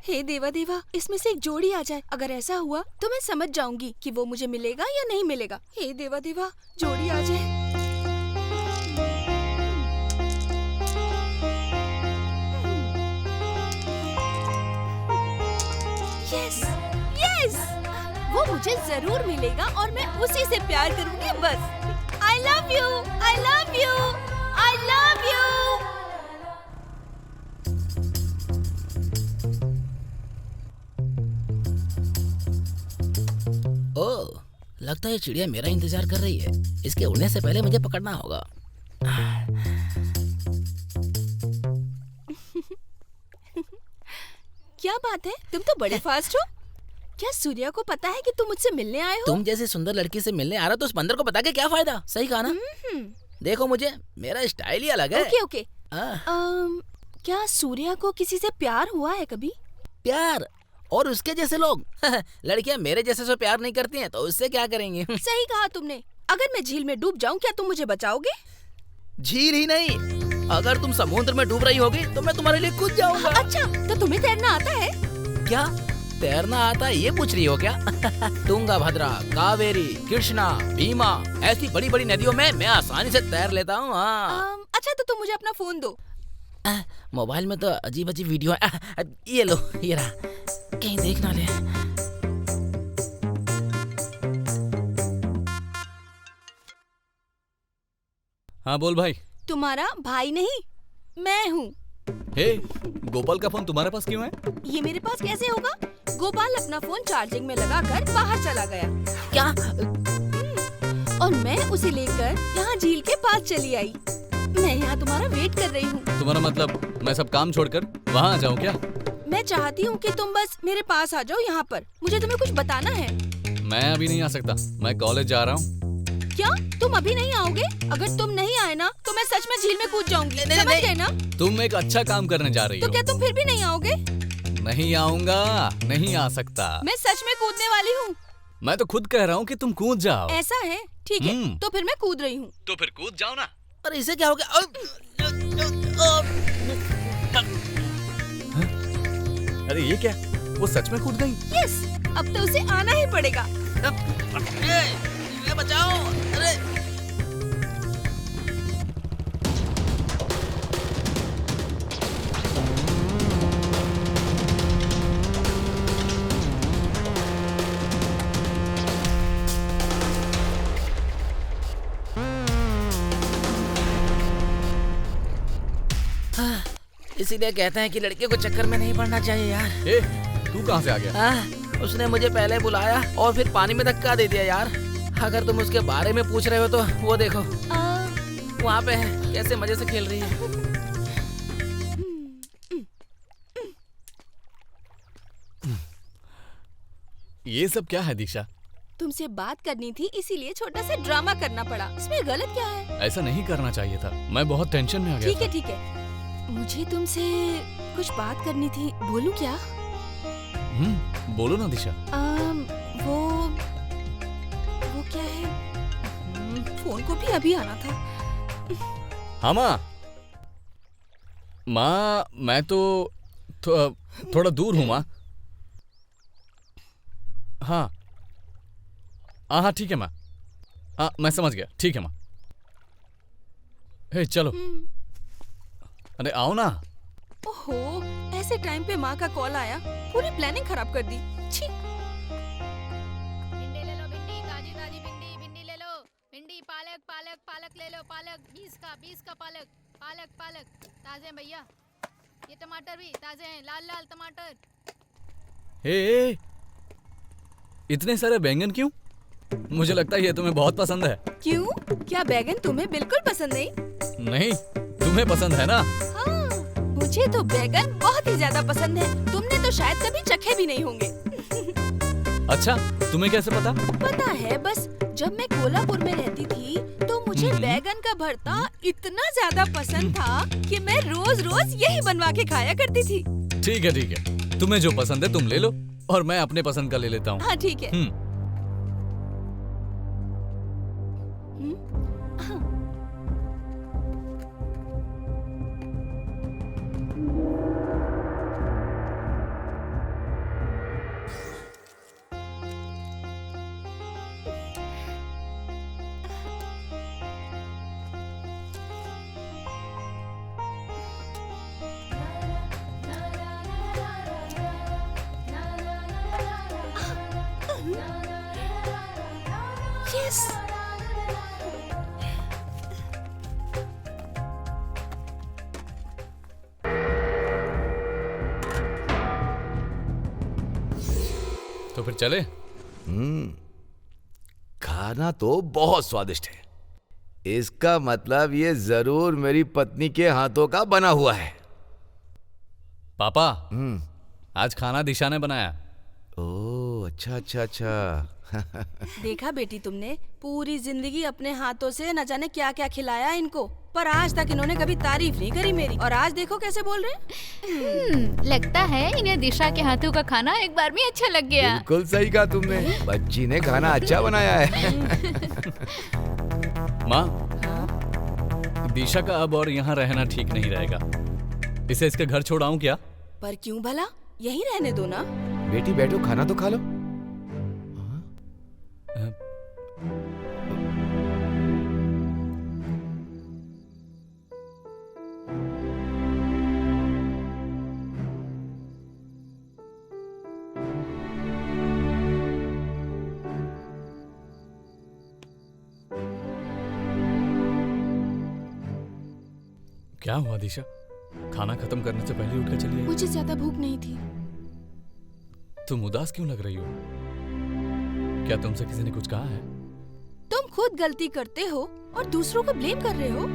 हे देवा देवा, इसमें से एक जोड़ी आ जाए। अगर ऐसा हुआ तो मैं समझ जाऊंगी कि वो मुझे मिलेगा या नहीं मिलेगा। हे देवा देवा, जोड़ी आ जाए। यस यस, वो मुझे जरूर मिलेगा और मैं उसी से प्यार करूंगी बस। I love you, I love you, I love you. Oh, लगता है चिड़िया मेरा इंतजार कर रही है। इसके उड़ने से पहले मुझे पकड़ना होगा। क्या बात है, तुम तो बड़े फास्ट हो। क्या सूर्या को पता है कि तुम मुझसे मिलने आए हो? तुम जैसी सुंदर लड़की से मिलने आ रहा तो उस बंदर को बता के क्या फायदा। सही कहा ना? देखो मुझे, मेरा स्टाइल ही अलग है। Okay okay. क्या सूर्या को किसी से प्यार हुआ है कभी? प्यार? और उसके जैसे लोग लड़कियां मेरे जैसे से प्यार नहीं करती हैं तो उससे क्या करेंगे? सही कहा तुमने। अगर मैं झील में डूब जाऊं क्या तुम मुझे बचाओगे? झील ही नहीं, अगर तुम समुद्र में डूब रही होगी तो मैं तुम्हारे लिए कूद जाऊंगा। अच्छा, तो तुम्हें तैरना आता है? क्या तैरना आता है ये पूछ रही हो क्या? तुंगा भद्रा, कावेरी, कृष्णा, भीमा ऐसी बड़ी बड़ी नदियों में मैं आसानी से तैर लेता हूँ। अच्छा, तो तुम मुझे अपना फोन दो। मोबाइल में तो अजीब अजीब वीडियो है। ये लो, ये रहा, कहीं देख ना ले। हाँ बोल भाई। तुम्हारा भाई नहीं, मैं हूँ। हे, गोपाल का फोन तुम्हारे पास क्यों है? ये मेरे पास कैसे होगा? गोपाल अपना फोन चार्जिंग में लगाकर बाहर चला गया। क्या? और मैं उसे लेकर यहाँ झील के पास चली आई। मैं यहाँ तुम्हारा वेट कर रही हूँ। तुम्हारा मतलब मैं सब काम छोड़कर वहाँ आ जाऊँ क्या? मैं चाहती हूँ कि तुम बस मेरे पास आ जाओ यहाँ पर। मुझे तुम्हें कुछ बताना है। मैं अभी नहीं आ सकता, मैं कॉलेज जा रहा हूँ। क्या तुम अभी नहीं आओगे? अगर तुम नहीं आए ना तो मैं सच में झील में कूद जाऊंगी। समझ गए ना? तुम एक अच्छा काम करने जा रही हो। तो क्या तुम फिर भी नहीं आओगे? नहीं आऊंगा, नहीं आ सकता। मैं सच में कूदने वाली हूँ। मैं तो खुद कह रहा हूँ कि तुम कूद जाओ। ऐसा है? ठीक है, तो फिर मैं कूद रही हूँ। तो फिर कूद जाओ ना। अरे इसे क्या हो गया? अरे ये क्या? वो सच में कूद गई? यस, अब तो उसे आना ही पड़ेगा। बचाओ! अरे इसीलिए कहते हैं कि लड़के को चक्कर में नहीं पड़ना चाहिए यार। ए, तू कहाँ से आ गया? उसने मुझे पहले बुलाया और फिर पानी में धक्का दे दिया यार। अगर तुम उसके बारे में पूछ रहे हो तो वो देखो वहाँ पे है, कैसे मजे से खेल रही है। ये सब क्या है दीक्षा? तुमसे बात करनी थी इसीलिए छोटा सा ड्रामा करना पड़ा। इसमें गलत क्या है? ऐसा नहीं करना चाहिए था, मैं बहुत टेंशन में आ गया। ठीक है ठीक है, मुझे तुमसे कुछ बात करनी थी। बोलूं क्या? बोलो ना दिशा। वो क्या है? फोन को भी अभी आना था। हाँ माँ, मैं तो थोड़ा दूर हूँ माँ। हाँ हाँ ठीक है माँ। मैं समझ गया, ठीक है माँ। हे चलो। अरे आओ ना। ओहो, ऐसे टाइम पे माँ का कॉल आया, पूरी प्लानिंग खराब कर दी। छी। भिंडी ले लो, भिंडी ताजी ताजी भिंडी, भिंडी ले लो, भिंडी, पालक पालक पालक ले लो, पालक 20 का पालक, पालक पालक ताजे हैं भैया। ये टमाटर भी ताजे हैं, लाल लाल टमाटर। हे, इतने सारे बैंगन क्यों? मुझे लगता है ये तुम्हें बहुत पसंद है। क्यों? क्या बैंगन तुम्हें बिल्कुल पसंद नहीं? नहीं, तुम्हें पसंद है ना? हाँ, मुझे तो बैंगन बहुत ही ज्यादा पसंद है। तुमने तो शायद कभी चखे भी नहीं होंगे। अच्छा, तुम्हें कैसे पता? पता है, बस जब मैं कोल्हापुर में रहती थी तो मुझे बैगन का भरता इतना ज्यादा पसंद था कि मैं रोज रोज यही बनवा के खाया करती थी। ठीक है, तुम्हें जो पसंद है तुम ले लो और मैं अपने पसंद का ले लेता हूँ। हाँ ठीक है। Yes. तो फिर चले? खाना तो बहुत स्वादिष्ट है। इसका मतलब ये जरूर मेरी पत्नी के हाथों का बना हुआ है। पापा, आज खाना दिशा ने बनाया। ओह, अच्छा अच्छा अच्छा। देखा बेटी, तुमने पूरी जिंदगी अपने हाथों से न जाने क्या क्या खिलाया इनको, पर आज तक इन्होंने कभी तारीफ नहीं करी मेरी, और आज देखो कैसे बोल रहे हैं। लगता है इन्हें दिशा के हाथों का खाना एक बार में अच्छा लग गया। बिल्कुल सही कहा तुमने, बच्ची ने खाना अच्छा बनाया है। माँ, दिशा का अब और यहाँ रहना ठीक नहीं रहेगा। इसे इसके घर छोड़ाऊं क्या? पर क्यों भला, यहीं रहने दो ना। बेटी बैठो, खाना तो खा लो। क्या हुआ दिशा? खाना खत्म करने से पहले उठकर चली आई। मुझे ज्यादा भूख नहीं थी। तुम उदास क्यों लग रही हो? क्या तुमसे किसी ने कुछ कहा है? तुम खुद गलती करते हो और दूसरों को ब्लेम कर रहे हो।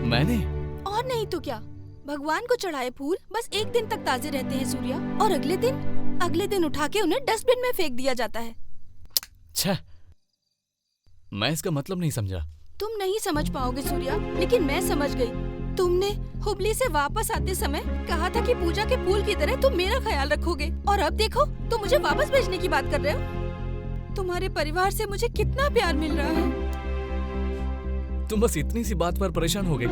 मैंने? और नहीं तो क्या, भगवान को चढ़ाए फूल बस एक दिन तक ताजे रहते हैं सूर्या, और अगले दिन उठा के उन्हें डस्टबिन में फेंक दिया जाता है। छह, मैं इसका मतलब नहीं समझा। तुम नहीं समझ पाओगे सूर्या, लेकिन मैं समझ गई। तुमने हुबली से वापस आते समय कहा था कि पूजा के फूल की तरह तुम मेरा ख्याल रखोगे, और अब देखो तुम मुझे वापस भेजने की बात कर रहे हो। तुम्हारे परिवार से मुझे कितना प्यार मिल रहा है। तुम बस इतनी सी बात पर परेशान हो गई।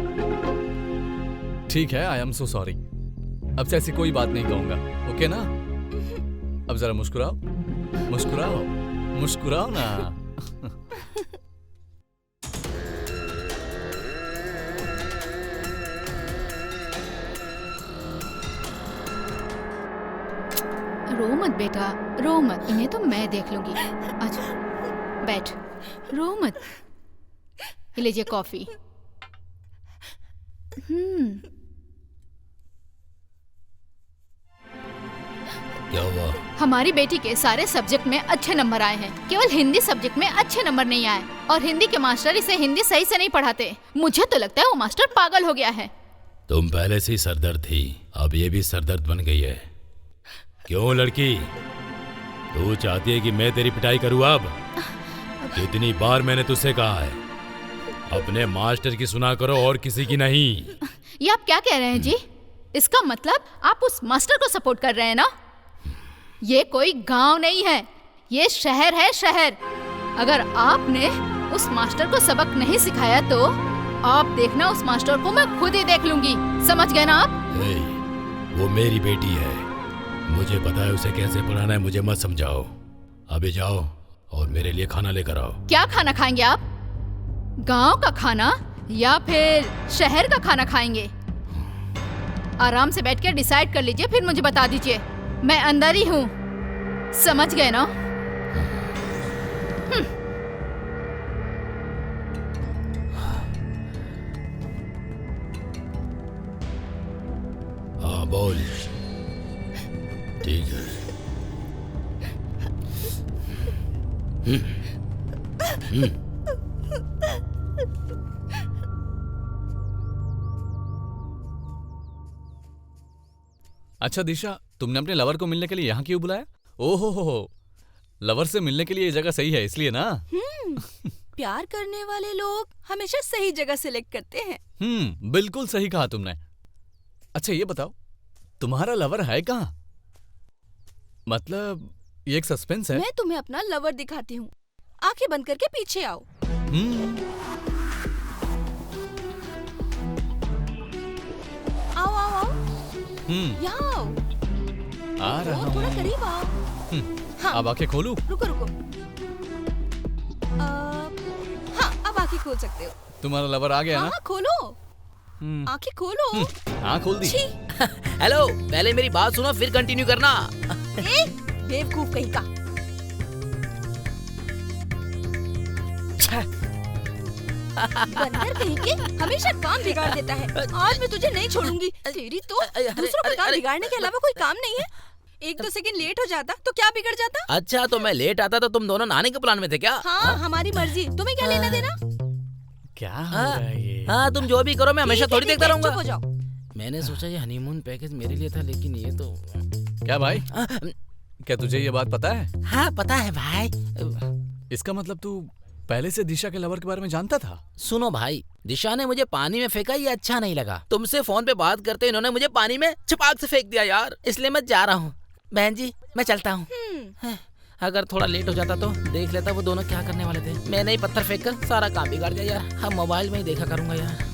ठीक है, आई एम सो सॉरी। अब से ऐसी कोई बात नहीं कहूंगा, ओके ना? अब जरा मुस्कुराओ, मुस्कुराओ, मुस्कुराओ ना। रो मत बेटा, रो मत, इन्हें तो मैं देख लूंगी। अच्छा बैठ, रो मत। लीजिए कॉफी। क्या हुआ? हमारी बेटी के सारे सब्जेक्ट में अच्छे नंबर आए हैं, केवल हिंदी सब्जेक्ट में अच्छे नंबर नहीं आए, और हिंदी के मास्टर इसे हिंदी सही से नहीं पढ़ाते। मुझे तो लगता है वो मास्टर पागल हो गया है। तुम पहले से ही सरदर्द थी, अब ये भी सरदर्द बन गई है। क्यों लड़की, तू चाहती है कि मैं तेरी पिटाई करूं? अब कितनी बार मैंने तुझसे कहा है, अपने मास्टर की सुना करो और किसी की नहीं। ये आप क्या कह रहे हैं जी? इसका मतलब आप उस मास्टर को सपोर्ट कर रहे हैं ना? ये कोई गांव नहीं है, ये शहर है, शहर। अगर आपने उस मास्टर को सबक नहीं सिखाया तो आप देखना, उस मास्टर को मैं खुद ही देख लूंगी। समझ गए ना आप? वो मेरी बेटी है, मुझे पता है उसे कैसे पढ़ाना है, मुझे मत समझाओ। अभी जाओ और मेरे लिए खाना लेकर आओ। क्या खाना खाएंगे आप? गांव का खाना या फिर शहर का खाना खाएंगे? आराम से बैठ कर डिसाइड कर लीजिए, फिर मुझे बता दीजिए। मैं अंदर ही हूँ, समझ गए ना? हाँ बोल। ठीक है। अच्छा दिशा, तुमने अपने लवर को मिलने के लिए यहाँ क्यों बुलाया? ओहो हो, लवर से मिलने के लिए ये जगह सही है इसलिए ना? प्यार करने वाले लोग हमेशा सही जगह सिलेक्ट करते हैं। बिल्कुल सही कहा तुमने। अच्छा ये बताओ, तुम्हारा लवर है कहाँ? मतलब ये एक सस्पेंस है। मैं तुम्हें अपना लवर दिखाती हूँ, आंखें बंद करके पीछे आओ। आओ आओ आओ, यहाँ आओ। आ रहा हूँ। थोड़ा करीब आओ। हाँ। अब आंखें खोलूं? रुको रुको। हाँ, अब आंखें खोल सकते हो। तुम्हारा लवर आ गया ना? हाँ, खोलो। आंखें खोलो। हाँ खोल दी। हेलो, पहले मेरी बात सुनो फिर कंटिन्यू करना। बेवकूफ कहीं का। बंदर कहीं के हमेशा काम बिगाड़ देता है। आज मैं तुझे नहीं छोड़ूंगी। तेरी तो दूसरों का काम बिगाड़ने के अलावा कोई काम नहीं है। 1-2 सेकंड लेट हो जाता तो क्या बिगड़ जाता? अच्छा तो मैं लेट आता तो तुम दोनों नहाने के प्लान में थे क्या? हाँ, हमारी मर्जी, तुम्हें क्या लेना देना? क्या हो रहा है ये? हाँ तुम जो भी करो मैं हमेशा थोड़ी देखता रहूंगा। चुप हो जाओ। मैंने सोचा ये हनीमून पैकेज मेरे लिए था लेकिन ये तो। क्या भाई, क्या तुझे ये बात पता है? हाँ पता है भाई। इसका मतलब तू पहले से दिशा के लवर के बारे में जानता था? सुनो भाई, दिशा ने मुझे पानी में फेंका, ये अच्छा नहीं लगा। तुमसे फोन पे बात करते इन्होंने मुझे पानी में छपाक से फेंक दिया यार, इसलिए मैं जा रहा हूँ। बहन जी मैं चलता हूँ। अगर थोड़ा लेट हो जाता तो देख लेता वो दोनों क्या करने वाले थे। मैंने ही पत्थर फेंक कर सारा काम बिगाड़ दिया यार। हम मोबाइल में ही देखा करूंगा यार।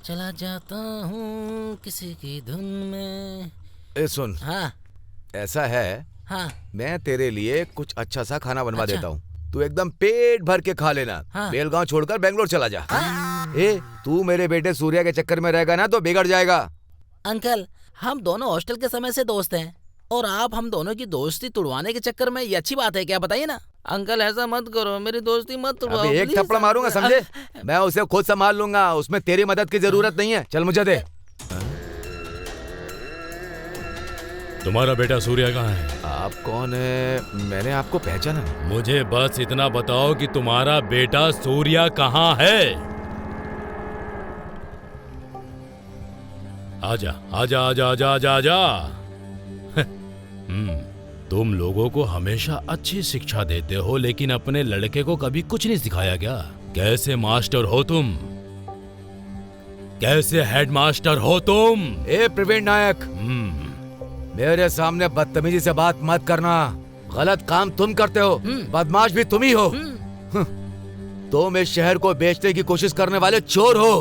चला जाता हूँ किसी की धुन में। ए सुन। हाँ ऐसा है, हाँ मैं तेरे लिए कुछ अच्छा सा खाना बनवा देता हूँ, तू एकदम पेट भर के खा लेना। हाँ। बेलगांव छोड़कर बेंगलोर चला जा। ए तू मेरे बेटे सूर्या के चक्कर में रहेगा ना तो बिगड़ जाएगा। अंकल हम दोनों हॉस्टल के समय से दोस्त हैं और आप हम दोनों की दोस्ती तुड़वाने के चक्कर में ये अच्छी बात है क्या? बताइए ना अंकल, ऐसा मत करो, मेरी दोस्ती मत तुड़वाओ। अबे एक थप्पड़ मारूंगा समझे? मैं उसे खुद संभाल लूंगा, उसमें तेरी मदद की जरूरत नहीं है। चल मुझे दे। तुम्हारा बेटा सूर्या कहाँ है? आप कौन है? मैंने आपको पहचाना नहीं। मुझे बस इतना बताओ कि तुम्हारा बेटा सूर्या कहाँ है? आजा आजा आजा आजा आजा आजा। तुम लोगों को हमेशा अच्छी शिक्षा देते हो लेकिन अपने लड़के को कभी कुछ नहीं सिखाया क्या? कैसे मास्टर हो तुम? कैसे हेडमास्टर हो तुम? ए प्रवीण नायक, मेरे सामने बदतमीजी से बात मत करना। गलत काम तुम करते हो, बदमाश भी तुम ही हो। तुम इस शहर को बेचने की कोशिश करने वाले चोर हो।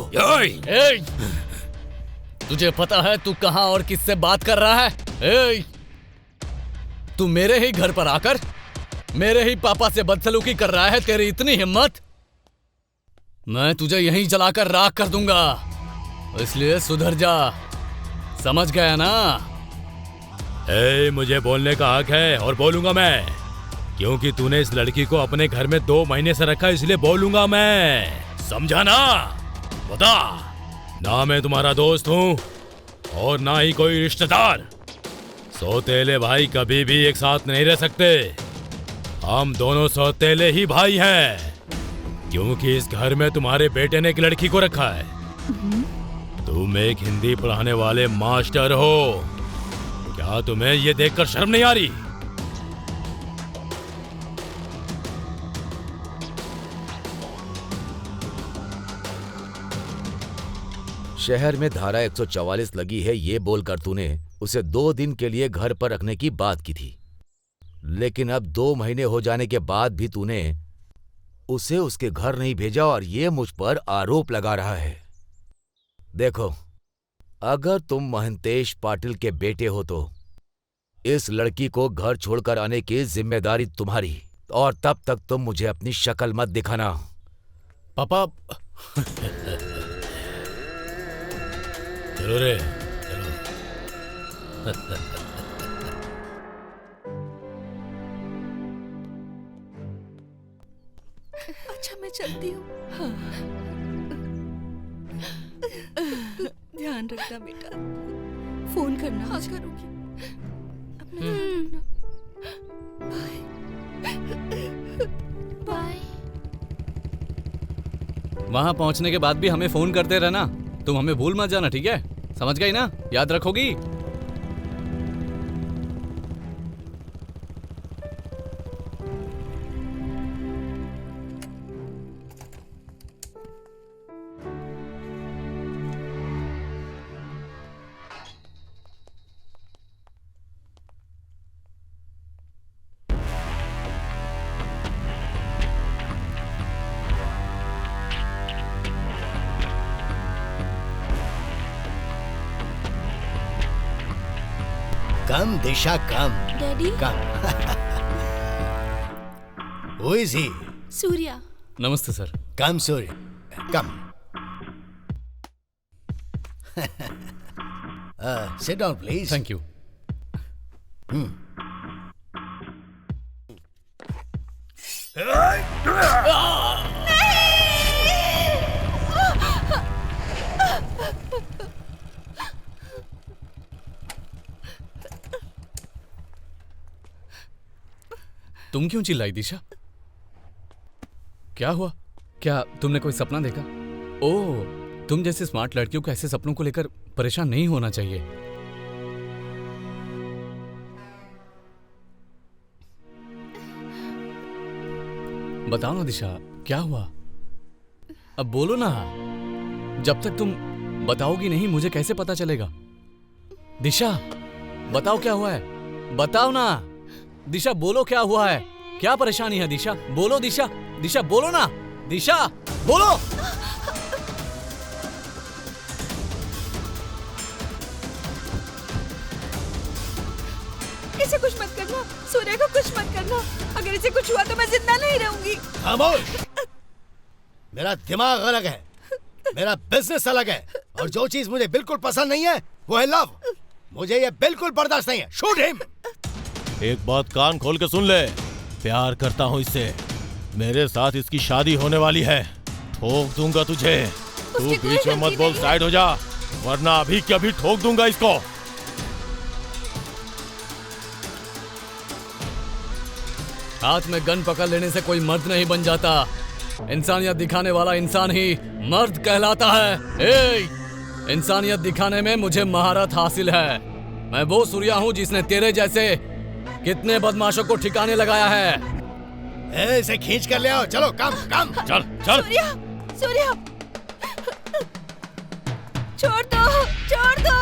तुझे पता है तू कहाँ और किससे बात कर रहा है? तू मेरे ही घर पर आकर मेरे ही पापा से बदसलूकी कर रहा है। तेरी इतनी हिम्मत, मैं तुझे यहीं जलाकर राख कर दूंगा, इसलिए सुधर जा, समझ गया ना? मुझे बोलने का हक है और बोलूंगा मैं, क्योंकि तूने इस लड़की को अपने घर में 2 महीने से रखा, इसलिए बोलूंगा मैं, समझा ना? बता, ना मैं तुम्हारा दोस्त हूँ और ना ही कोई रिश्तेदार। सौतेले भाई कभी भी एक साथ नहीं रह सकते। हम दोनों सौतेले ही भाई हैं, क्योंकि इस घर में तुम्हारे बेटे ने एक लड़की को रखा है। तुम एक हिंदी पढ़ाने वाले मास्टर हो, क्या तुम्हें ये देखकर शर्म नहीं आ रही? शहर में धारा 144 लगी है ये बोलकर तूने उसे 2 दिन के लिए घर पर रखने की बात की थी, लेकिन अब 2 महीने हो जाने के बाद भी तूने उसे उसके घर नहीं भेजा और ये मुझ पर आरोप लगा रहा है। देखो, अगर तुम महंतेश पाटिल के बेटे हो तो इस लड़की को घर छोड़कर आने की जिम्मेदारी तुम्हारी, और तब तक तुम मुझे अपनी शक्ल मत दिखाना। पापा चलो रे, चलो। अच्छा मैं चलती हूँ। हाँ। ध्यान रखना। रखना बेटा, फोन करना। हाँ करूँगी। बाय। वहां पहुंचने के बाद भी हमें फोन करते रहना। तुम हमें भूल मत जाना, ठीक है? समझ गई ना? याद रखोगी? Come Disha come. Daddy. Come. Who is he? Surya. नमस्ते sir. Come Surya, come. Sit down, please. Thank you. तुम क्यों चिल्लाई दिशा? क्या हुआ? क्या तुमने कोई सपना देखा? ओह, तुम जैसे स्मार्ट लड़कियों को ऐसे सपनों को लेकर परेशान नहीं होना चाहिए। बताओ ना दिशा, क्या हुआ? अब बोलो ना। जब तक तुम बताओगी नहीं मुझे कैसे पता चलेगा? दिशा, बताओ क्या हुआ है? बताओ ना। दिशा बोलो क्या हुआ है? क्या परेशानी है दिशा? बोलो दिशा। दिशा बोलो ना। दिशा बोलो। इसे कुछ मत करना, सूर्य को कुछ मत करना। अगर इसे कुछ हुआ तो मैं जिंदा नहीं रहूंगी। खामोश। मेरा दिमाग अलग है, मेरा बिजनेस अलग है, और जो चीज मुझे बिल्कुल पसंद नहीं है वो है लव। मुझे ये बिल्कुल बर्दाश्त नहीं है। Shoot him. एक बात कान खोल के सुन ले, प्यार करता हूँ इससे। मेरे साथ इसकी शादी होने वाली है। ठोक दूंगा तुझे। तू बीच में मत बोल, साइड हो जा, वरना अभी के अभी ठोक दूंगा इसको। हाथ में गन पकड़ लेने से कोई मर्द नहीं बन जाता। इंसानियत दिखाने वाला इंसान ही मर्द कहलाता है। इंसानियत दिखाने में मुझे महारत हासिल है। मैं वो सूर्या हूँ जिसने तेरे जैसे कितने बदमाशों को ठिकाने लगाया है। इसे खींच कर ले आओ। चलो कम कम। चल चल। सूर्या, सूर्या, छोड़ दो, छोड़ दो।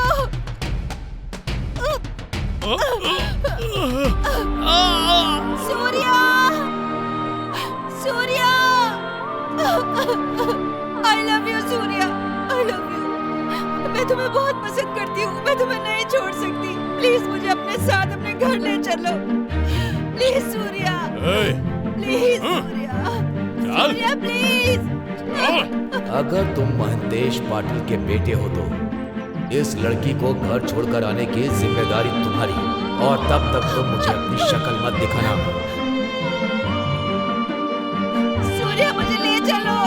Surya, Surya, I love you Surya, I love you। मैं तुम्हें बहुत पसंद करती हूँ, मैं तुम्हें नहीं छोड़ सकती। प्लीज मुझे अपने साथ अपने घर ले चलो। Please Surya, please Surya, Surya please. अगर तुम महंतेश पाटिल के बेटे हो तो इस लड़की को घर छोड़कर आने की जिम्मेदारी तुम्हारी, और तब तक तुम मुझे अपनी शक्ल मत दिखाना। सूर्या मुझे ले चलो।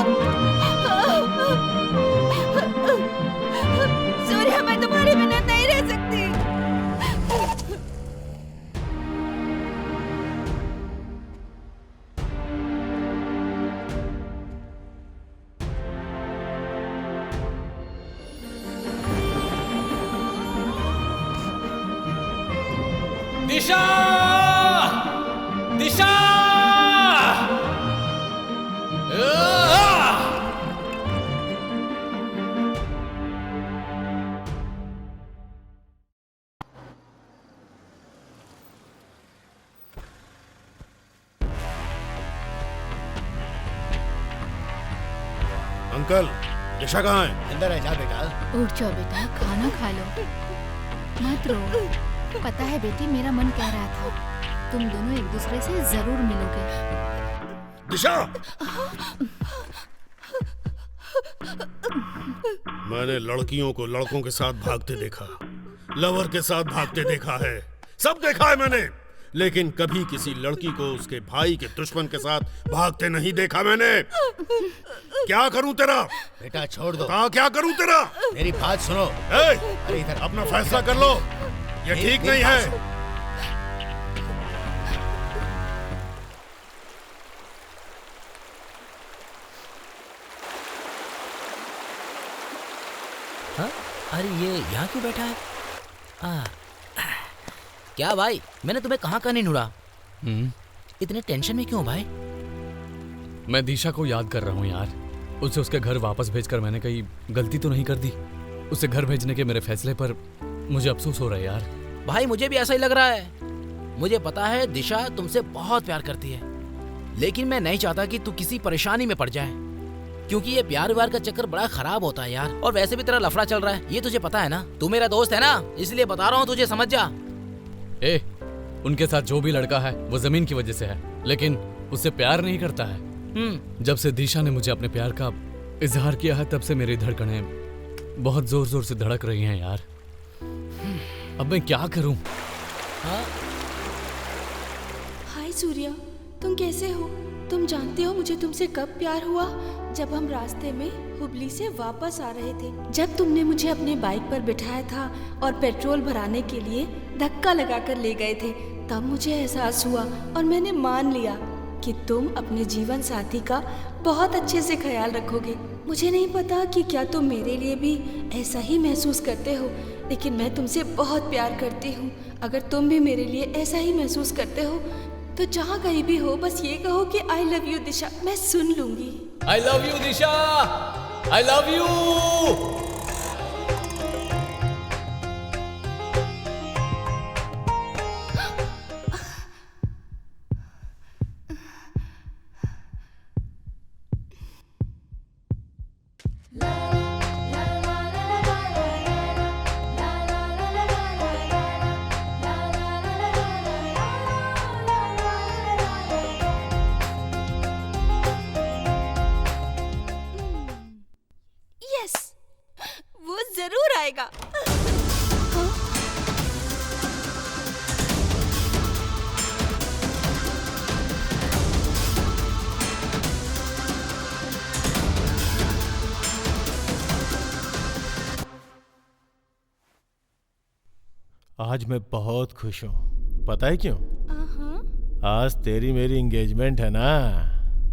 सूर्या मैं तुम्हारे बिना नहीं रह सकती। दिशा, दिशा। अंकल, दिशा कहाँ है? अंदर है, जा बेटा। उठ जाओ बेटा, खाना खा लो। मत रो। पता है बेटी, मेरा मन कह रहा था तुम दोनों एक दूसरे से जरूर मिलोगे। दिशा, मैंने लड़कियों को लड़कों के साथ भागते देखा, लवर के साथ भागते देखा है, सब देखा है मैंने, लेकिन कभी किसी लड़की को उसके भाई के दुश्मन के साथ भागते नहीं देखा मैंने। क्या करूं तेरा? बेटा छोड़ दो। क्या करूं तेरा? मेरी बात सुनो। अरे इधर अपना फैसला कर लो, ये ठीक नहीं है। हाँ? अरे ये यहाँ क्यों बैठा है? क्या भाई, मैंने तुम्हें कहाँ नहीं ढूंढा? इतने टेंशन में क्यों भाई? मैं दिशा को याद कर रहा हूँ यार। उसे उसके घर वापस भेजकर मैंने कहीं गलती तो नहीं कर दी? उसे घर भेजने के मेरे फैसले पर मुझे अफसोस हो रहा है यार। भाई मुझे भी ऐसा ही लग रहा है। मुझे पता है दिशा तुमसे बहुत प्यार करती है, लेकिन मैं नहीं चाहता कि तू किसी परेशानी में पड़ जाए, क्योंकि ये प्यार व्यार का चक्कर बड़ा खराब होता है यार। और वैसे भी तेरा लफड़ा चल रहा है, ये तुझे पता है ना। तू मेरा दोस्त है ना, इसलिए बता रहा हूँ, तुझे समझ जा। उनके साथ जो भी लड़का है वो जमीन की वजह से है, लेकिन उससे प्यार नहीं करता है। जब से दिशा ने मुझे अपने प्यार का इजहार किया है, तब से मेरी धड़कनें बहुत जोर जोर से धड़क रही हैं यार। अब मैं क्या करूं? हाय सूर्या, तुम कैसे हो? तुम जानते हो मुझे तुमसे कब प्यार हुआ? जब हम रास्ते में हुबली से वापस आ रहे थे, जब तुमने मुझे अपने बाइक पर बिठाया था और पेट्रोल भराने के लिए धक्का लगाकर ले गए थे, तब मुझे एहसास हुआ और मैंने मान लिया कि तुम अपने जीवन साथी का बहुत अच्छे से ख्याल रखोगे। मुझे नहीं पता कि क्या तुम मेरे लिए भी ऐसा ही महसूस करते हो, लेकिन मैं तुमसे बहुत प्यार करती हूँ। अगर तुम भी मेरे लिए ऐसा ही महसूस करते हो तो जहाँ कहीं भी हो बस ये कहो कि आई लव यू दिशा, मैं सुन लूंगी। आई love you Disha, I love you. वो जरूर आएगा। आज मैं बहुत खुश हूँ, पता है क्यों? आज तेरी मेरी एंगेजमेंट है ना।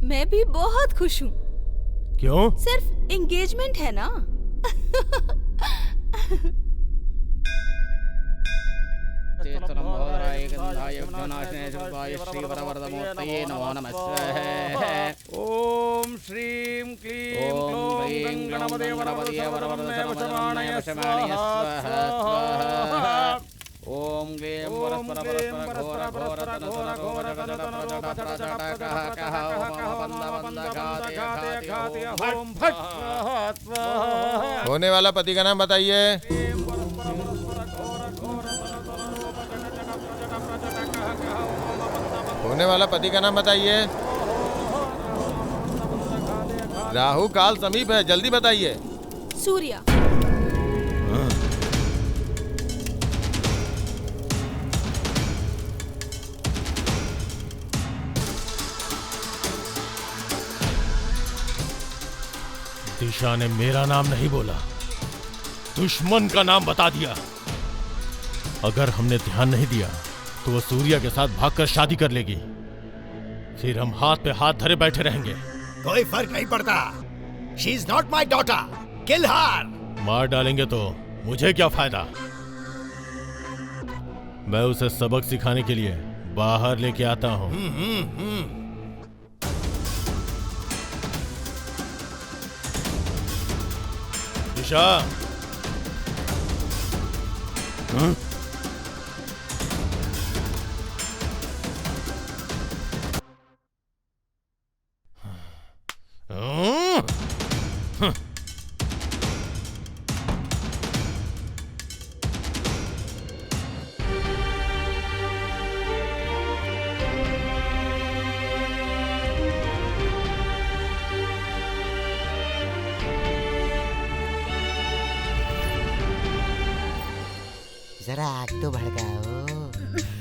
मैं भी बहुत खुश हूँ। क्यों? सिर्फ एंगेजमेंट है ना। ओम श्रीं क्लीं क्लौं गणपते वरवरदे वरवरदे वशमानय स्वाहा। ओम ग्लीं परस्पर परस्पर घोर घोर तन घोर घोर तन तन रूप जट प्रजट कह ओम बंद घाते ओम फट स्वाहा। होने वाला पति का नाम बताइए। होने वाला पति का नाम बताइए। राहु काल समीप है, जल्दी बताइए। सूर्या। दिशा ने मेरा नाम नहीं बोला, दुश्मन का नाम बता दिया। अगर हमने ध्यान नहीं दिया तो वो सूर्या के साथ भागकर शादी कर लेगी, फिर हम हाथ पे हाथ धरे बैठे रहेंगे। कोई फर्क नहीं पड़ता। She is not my daughter, kill her. मार डालेंगे तो मुझे क्या फायदा? मैं उसे सबक सिखाने के लिए बाहर लेके आता हूँ। दिशा, जरा आग तो भड़काओ।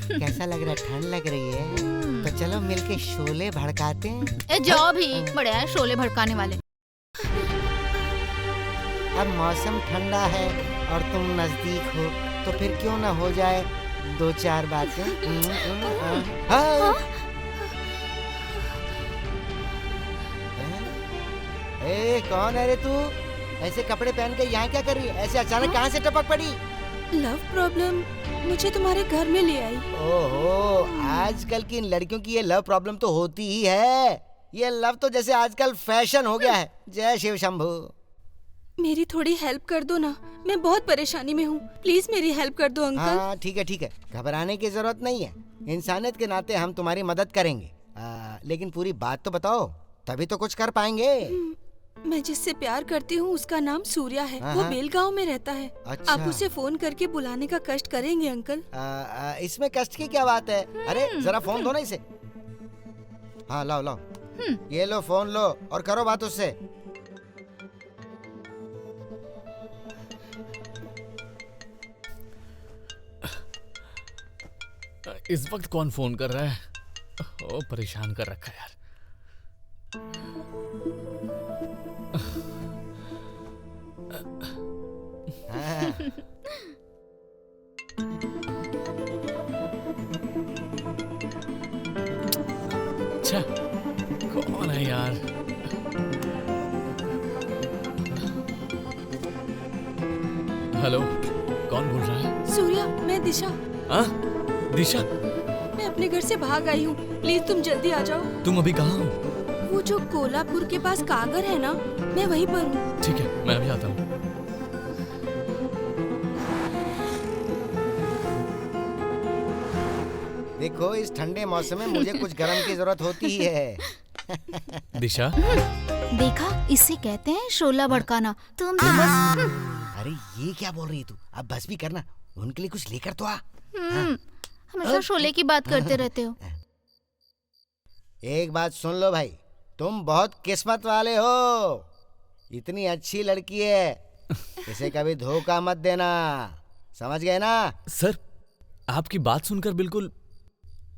कैसा लग रहा है? ठंड लग रही है तो चलो मिलके शोले भड़काते हैं। ए जाओ भी, बड़े हैं शोले भड़काने वाले। अब मौसम ठंडा है और तुम नजदीक हो तो फिर क्यों ना हो जाए 2-4 बातें। हाँ। ए कौन है रे तू? ऐसे कपड़े पहन के यहाँ क्या कर रही है? ऐसे अचानक कहाँ से टपक पड़ी? लव प्रॉब्लम मुझे तुम्हारे घर में ले आई। ओहो, आजकल की इन लड़कियों की ये लव प्रॉब्लम तो होती ही है। ये लव तो जैसे आजकल फैशन हो गया है। जय शिव शंभू। मेरी थोड़ी हेल्प कर दो ना, मैं बहुत परेशानी में हूँ। प्लीज मेरी हेल्प कर दो अंकल। हाँ ठीक है, घबराने की जरूरत नहीं है। इंसानियत के नाते हम तुम्हारी मदद करेंगे। लेकिन पूरी बात तो बताओ, तभी तो कुछ कर पाएंगे। मैं जिससे प्यार करती हूँ उसका नाम सूर्या है। वो बेलगांव में रहता है। अच्छा। आप उसे फोन करके बुलाने का कष्ट करेंगे अंकल? इसमें कष्ट की क्या बात है? अरे जरा फोन दो ना इसे। हाँ लाओ। ये लो फोन लो और करो बात उससे। इस वक्त कौन फोन कर रहा है? ओ परेशान कर रखा है यार। अच्छा कौन है यार? हेलो, कौन बोल रहा है? सूर्या, मैं दिशा। हाँ दिशा, मैं अपने घर से भाग आई हूँ। प्लीज तुम जल्दी आ जाओ। तुम अभी कहाँ हो? वो जो कोल्हापुर के पास कागर है ना, मैं वहीं पर हूँ। ठीक है, मैं अभी आता हूँ। देखो इस ठंडे मौसम में मुझे कुछ गर्म की जरूरत होती ही है। दिशा, देखा, इसे कहते हैं शोला भड़काना। तुम तो बस। अरे ये क्या बोल रही है तू? अब बस भी करना, उनके लिए कुछ लेकर तो आ। हमेशा शोले की बात करते रहते हो। एक बात सुन लो भाई, तुम बहुत किस्मत वाले हो। इतनी अच्छी लड़की है, इसे कभी धोखा मत देना, समझ गए ना? सर आपकी बात सुनकर बिल्कुल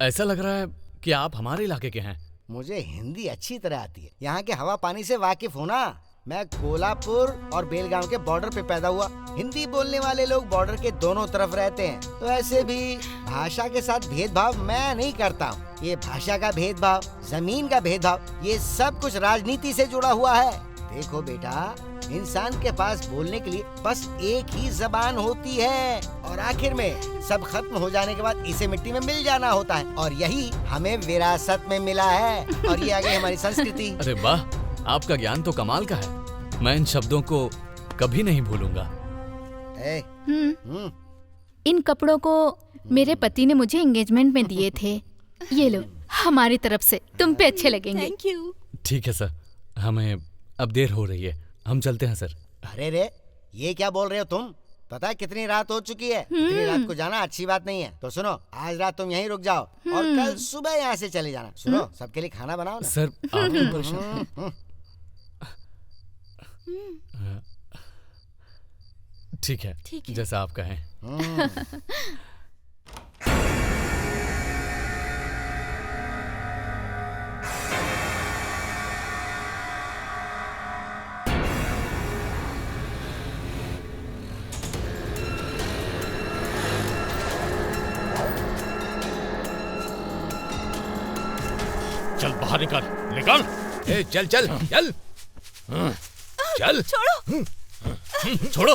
ऐसा लग रहा है कि आप हमारे इलाके के हैं। मुझे हिंदी अच्छी तरह आती है, यहाँ के हवा पानी से वाकिफ हूँ ना। मैं कोल्हापुर और बेलगांव के बॉर्डर पे पैदा हुआ। हिंदी बोलने वाले लोग बॉर्डर के दोनों तरफ रहते हैं, तो ऐसे भी भाषा के साथ भेदभाव मैं नहीं करता हूँ। ये भाषा का भेदभाव, जमीन का भेदभाव, ये सब कुछ राजनीति से जुड़ा हुआ है। देखो बेटा, इंसान के पास बोलने के लिए बस एक ही जबान होती है और आखिर में सब खत्म हो जाने के बाद इसे मिट्टी में मिल जाना होता है, और यही हमें विरासत में मिला है, और ये आगे हमारी संस्कृति। अरे वाह, आपका ज्ञान तो कमाल का है। मैं इन शब्दों को कभी नहीं भूलूंगा। इन कपड़ों को मेरे पति ने मुझे एंगेजमेंट में दिए थे। ये लो, हमारी तरफ से, तुम पे अच्छे लगेंगे। Thank you. ठीक है सर, हमें अब देर हो रही है, हम चलते हैं सर। अरे रे, ये क्या बोल रहे हो तुम? पता है कितनी रात हो चुकी है? इतनी रात को जाना अच्छी बात नहीं है। तो सुनो, आज रात तुम यहीं रुक जाओ और कल सुबह यहाँ से चले जाना। सुनो, सबके लिए खाना बनाओ ना। सर आप क्यों परेशान? ठीक है, जैसा आप कहें। चल बाहर निकल, निकल। ए, चल चल चल चल। छोड़ो। छोड़ो।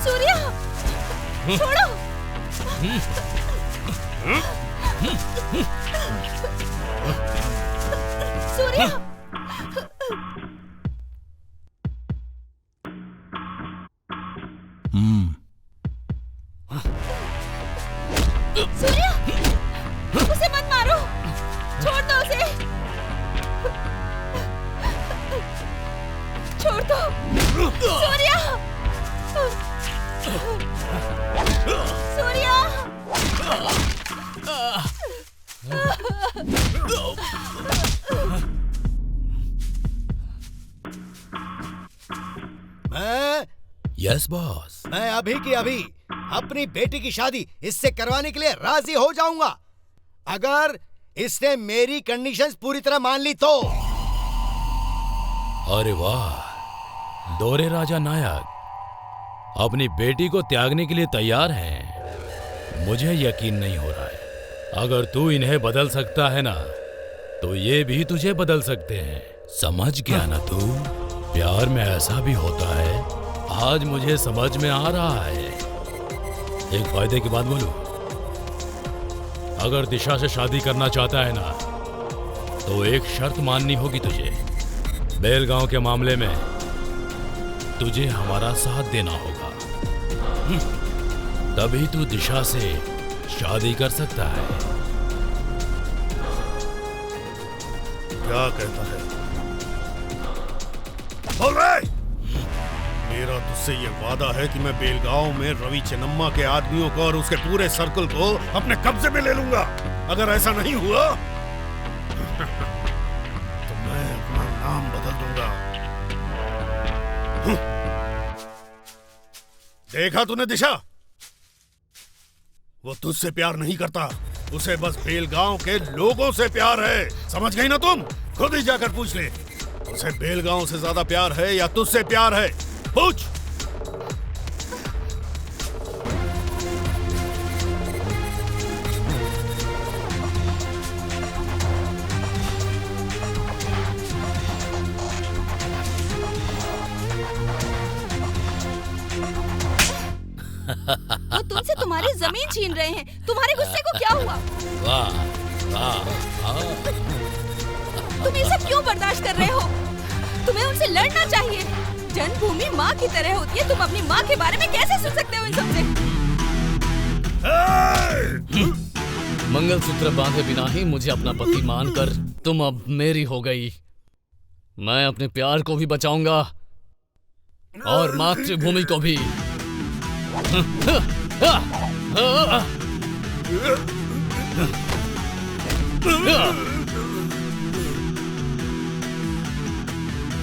सूर्या, छोड़ो। सूर्या। सूर्या, उसे मत मारो, छोड़ दो उसे, छोड़ दो। सूर्या, सूर्या। Yes boss. मैं अभी की अभी अपनी बेटी की शादी इससे करवाने के लिए राजी हो जाऊंगा, अगर इसने मेरी कंडीशंस पूरी तरह मान ली तो। अरे वाह, दोरे राजा नायक अपनी बेटी को त्यागने के लिए तैयार हैं। मुझे यकीन नहीं हो रहा है। अगर तू इन्हें बदल सकता है ना, तो ये भी तुझे बदल सकते हैं। समझ गया ना तू? प्यार में ऐसा भी होता है, आज मुझे समझ में आ रहा है। एक फायदे की बात बोलूं, अगर दिशा से शादी करना चाहता है ना, तो एक शर्त माननी होगी तुझे। बेलगांव के मामले में तुझे हमारा साथ देना होगा, तभी तू दिशा से शादी कर सकता है। क्या कहता है? बोल रहे? मेरा तुझसे ये वादा है कि मैं बेलगांव में रवि चेन्नम्मा के आदमियों को और उसके पूरे सर्कल को अपने कब्जे में ले लूंगा। अगर ऐसा नहीं हुआ तो मैं अपना नाम बदल दूंगा। देखा तूने दिशा? वो तुझसे प्यार नहीं करता, उसे बस बेलगांव के लोगों से प्यार है। समझ गई ना तुम? खुद ही जाकर पूछ ले, उसे बेलगांव से ज्यादा प्यार है या तुझसे प्यार है? पूछ। वो तुमसे तुम्हारी जमीन छीन रहे हैं। तुम्हारे गुस्से को क्या हुआ? वाह वाह वाह। तुम ये सब क्यों बर्दाश्त कर रहे हो? तुम्हें उनसे लड़ना चाहिए। जन्मभूमि माँ की तरह होती है। तुम अपनी माँ के बारे में कैसे सुन सकते हो इन सबसे? मंगलसूत्र बांधे बिना ही मुझे अपना पति मानकर तुम अब मेरी हो गई। मैं अपने प्यार को भी बचाऊंगा और मातृभूमि को भी।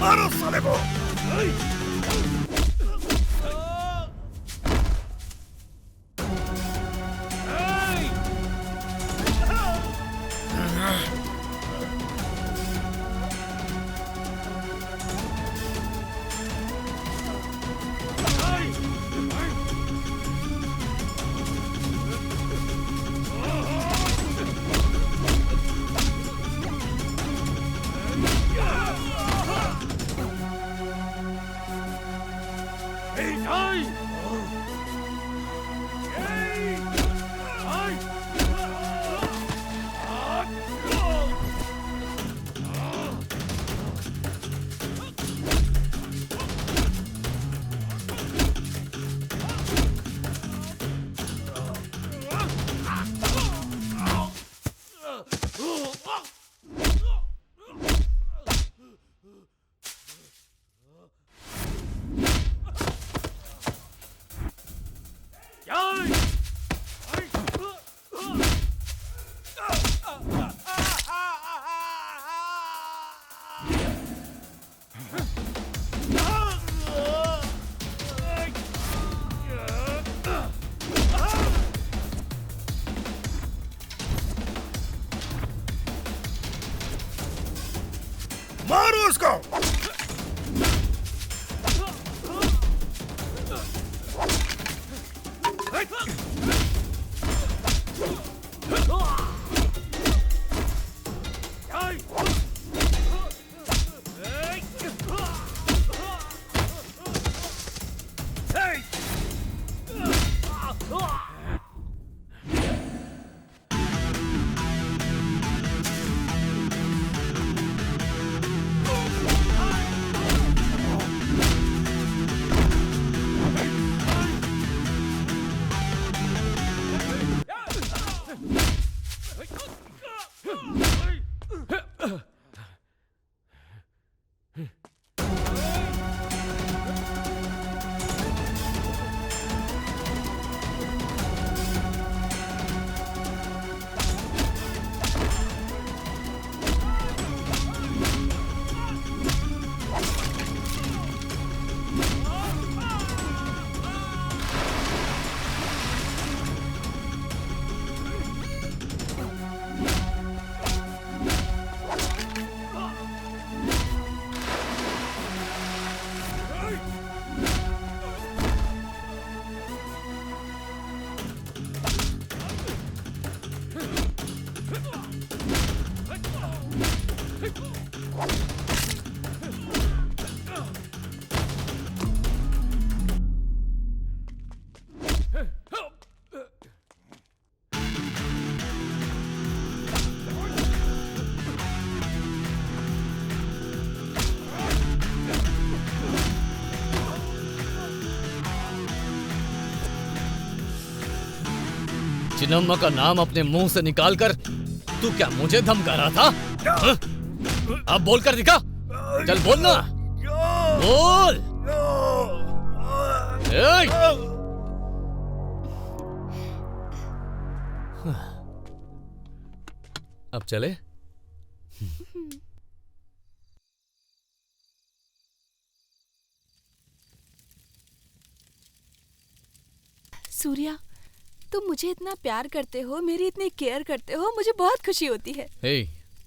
मारो साले को। मारो उसको। चिन्नम्मा का नाम अपने मुंह से निकालकर तू क्या मुझे धमका रहा था? हाँ? अब बोल कर दिखा, चल बोलना, बोल। अब चले? सूर्या, तुम मुझे इतना प्यार करते हो, मेरी इतनी केयर करते हो, मुझे बहुत खुशी होती है। हे,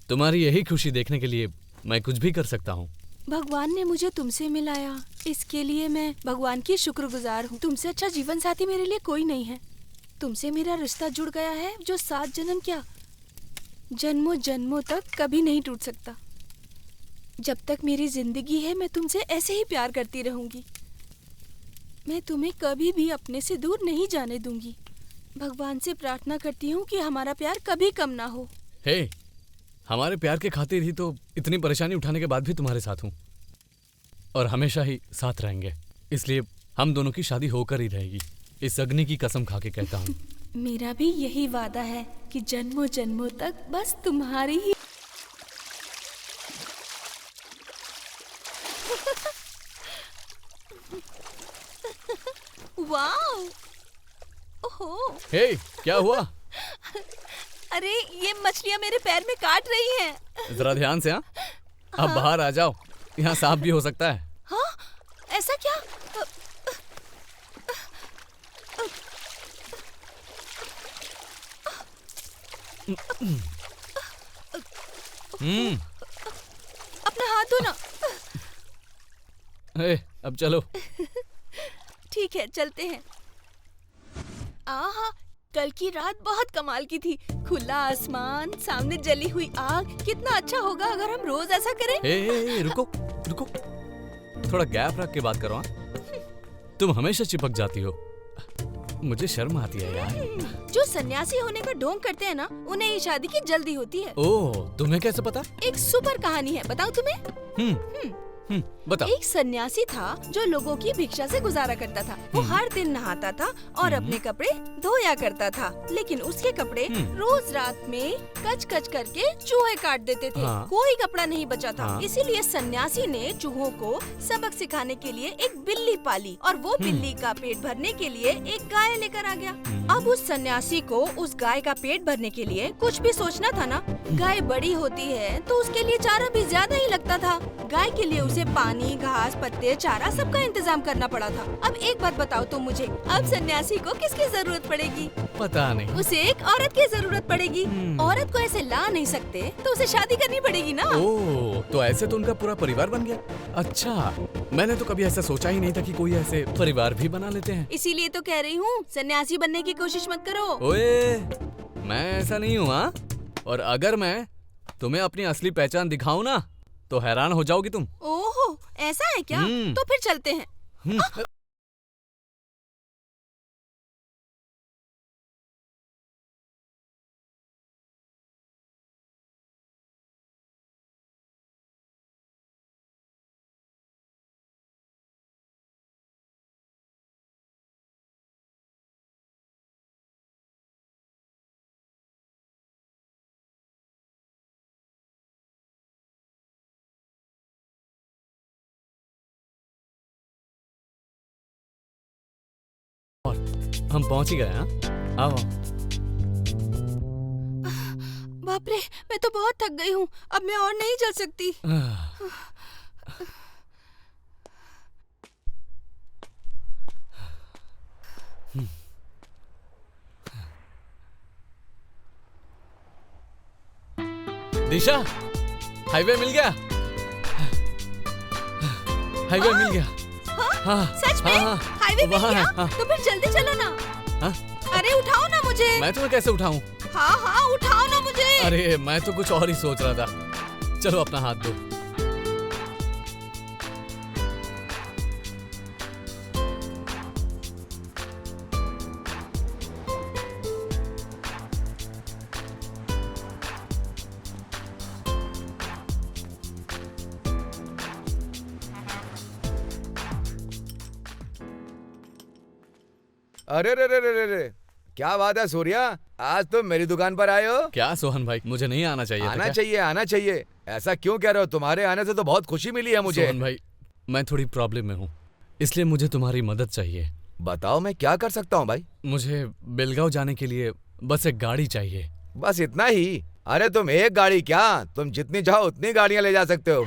तुम्हारी यही खुशी देखने के लिए मैं कुछ भी कर सकता हूँ। भगवान ने मुझे तुमसे मिलाया, इसके लिए मैं भगवान की शुक्रगुजार हूँ। तुमसे अच्छा जीवन साथी मेरे लिए कोई नहीं है। तुमसे मेरा रिश्ता जुड़ गया है जो 7 जन्म क्या, जन्मों जन्मों तक कभी नहीं टूट सकता। जब तक मेरी जिंदगी है मैं तुमसे ऐसे ही प्यार करती रहूंगी। मैं तुम्हें कभी भी अपने से दूर नहीं जाने दूंगी। भगवान से प्रार्थना करती हूँ कि हमारा प्यार कभी कम ना हो। हे, हमारे प्यार के खातिर ही तो इतनी परेशानी उठाने के बाद भी तुम्हारे साथ हूँ और हमेशा ही साथ रहेंगे। इसलिए हम दोनों की शादी होकर ही रहेगी, इस अग्नि की कसम खा के कहता हूँ। मेरा भी यही वादा है कि जन्मों जन्मों तक बस तुम्हारी ही। वाओ! ओहो! हे, क्या हुआ? अरे ये मछलियाँ मेरे पैर में काट रही हैं। जरा ध्यान से। हाँ, अब बाहर आ जाओ, यहाँ सांप भी हो सकता है। हाँ, ऐसा क्या? अपना हाथ धो ना। अब चलो। ठीक है, चलते हैं। आहा, कल की रात बहुत कमाल की थी। खुला आसमान, सामने जली हुई आग। कितना अच्छा होगा अगर हम रोज ऐसा करें। रुको रुको, थोड़ा गैप रख के बात करो। तुम हमेशा चिपक जाती हो, मुझे शर्म आती है यार। जो सन्यासी होने का ढोंग करते हैं ना, उन्हें ये शादी की जल्दी होती है। ओह, तुम्हें कैसे पता? एक सुपर कहानी है, बताऊं तुम्हें? बताओ। एक सन्यासी था जो लोगों की भिक्षा से गुजारा करता था। वो हर दिन नहाता था और अपने कपड़े धोया करता था, लेकिन उसके कपड़े रोज रात में कच कच करके चूहे काट देते थे। कोई कपड़ा नहीं बचा था। इसीलिए सन्यासी ने चूहों को सबक सिखाने के लिए एक बिल्ली पाली और वो बिल्ली का पेट भरने के लिए एक गाय लेकर आ गया। अब उस सन्यासी को उस गाय का पेट भरने के लिए कुछ भी सोचना था ना। गाय बड़ी होती है तो उसके लिए चारा भी ज्यादा ही लगता था। गाय के लिए उसे पानी, घास, पत्ते, चारा सबका इंतजाम करना पड़ा था। अब एक बात बताओ तुम मुझे, अब सन्यासी को किसकी जरूरत पड़ेगी? पता नहीं। उसे एक औरत की जरूरत पड़ेगी। औरत को ऐसे ला नहीं सकते तो उसे शादी करनी पड़ेगी ना। ओह, तो ऐसे तो उनका पूरा परिवार बन गया। अच्छा, मैंने तो कभी ऐसा सोचा ही नहीं था कि कोई ऐसे परिवार भी बना लेते हैं। इसीलिए तो कह रही हूँ, सन्यासी बनने की कोशिश मत करो। ओए, मैं ऐसा नहीं हूँ। हाँ, और अगर मैं तुम्हें अपनी असली पहचान दिखाऊं ना तो हैरान हो जाओगी तुम। ओहो, ऐसा है क्या? तो फिर चलते हैं। हम पहुंच ही गए। हाँ, आओ। बाप रे, मैं तो बहुत थक गई हूँ। अब मैं और नहीं चल सकती। दिशा, हाईवे मिल गया। हाईवे मिल गया। हाँ, सच में? हाईवे मिल गया? तो फिर जल्दी चलो ना। अरे उठाओ ना मुझे। मैं तुम्हें कैसे उठाऊं? हाँ, उठाओ ना मुझे। अरे मैं तो कुछ और ही सोच रहा था। चलो अपना हाथ दो। अरे रे रे रे रे रे, क्या बात है सूर्या, आज तुम मेरी दुकान पर आए हो? क्या सोहन भाई, मुझे नहीं आना चाहिए था आना क्या? चाहिए, आना चाहिए। ऐसा क्यों कह रहे हो? तुम्हारे आने से तो बहुत खुशी मिली है मुझे। सोहन भाई, मैं थोड़ी प्रॉब्लम में हूँ, इसलिए मुझे तुम्हारी मदद चाहिए। बताओ मैं क्या कर सकता हूँ भाई? मुझे बेलगांव जाने के लिए बस एक गाड़ी चाहिए। बस इतना ही? अरे तुम एक गाड़ी क्या, तुम जितनी चाहो उतनी गाड़ियां ले जा सकते हो।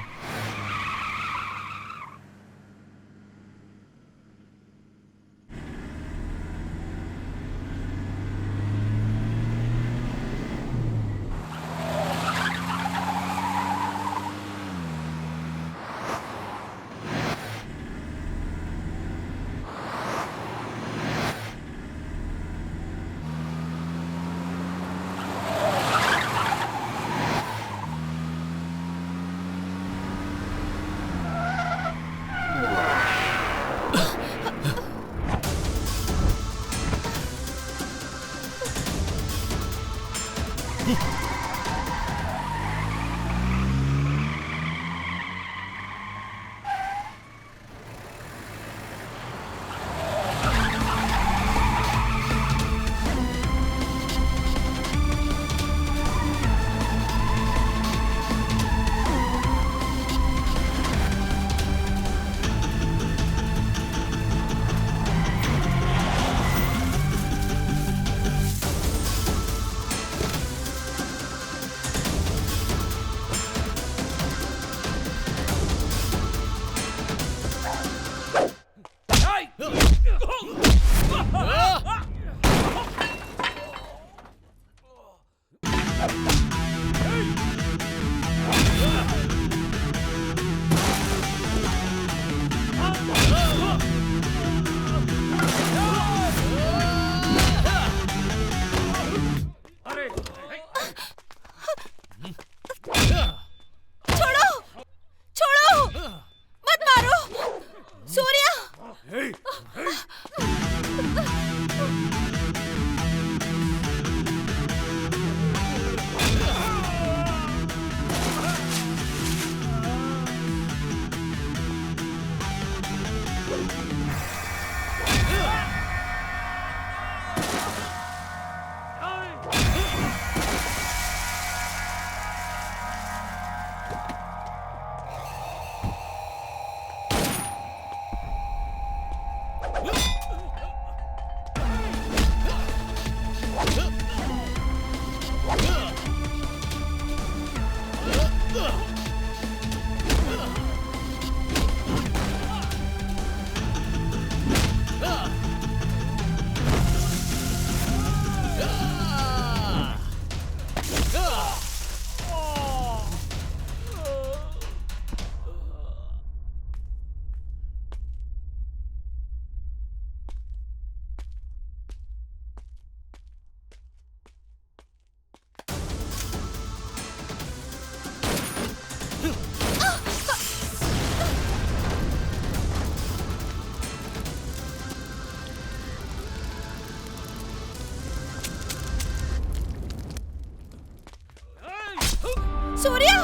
सूर्या!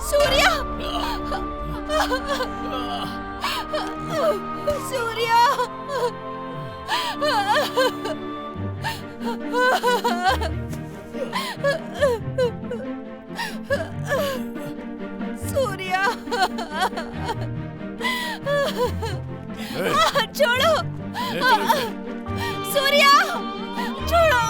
सूर्या! सूर्या! सूर्या! छोड़ो! सूर्या! छोड़ो!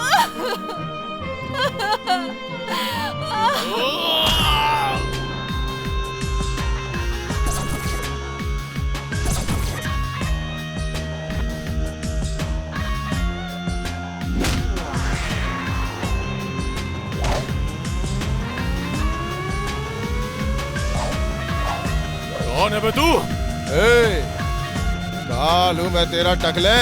कौन है बे तू? काल हूं मैं तेरा टकले।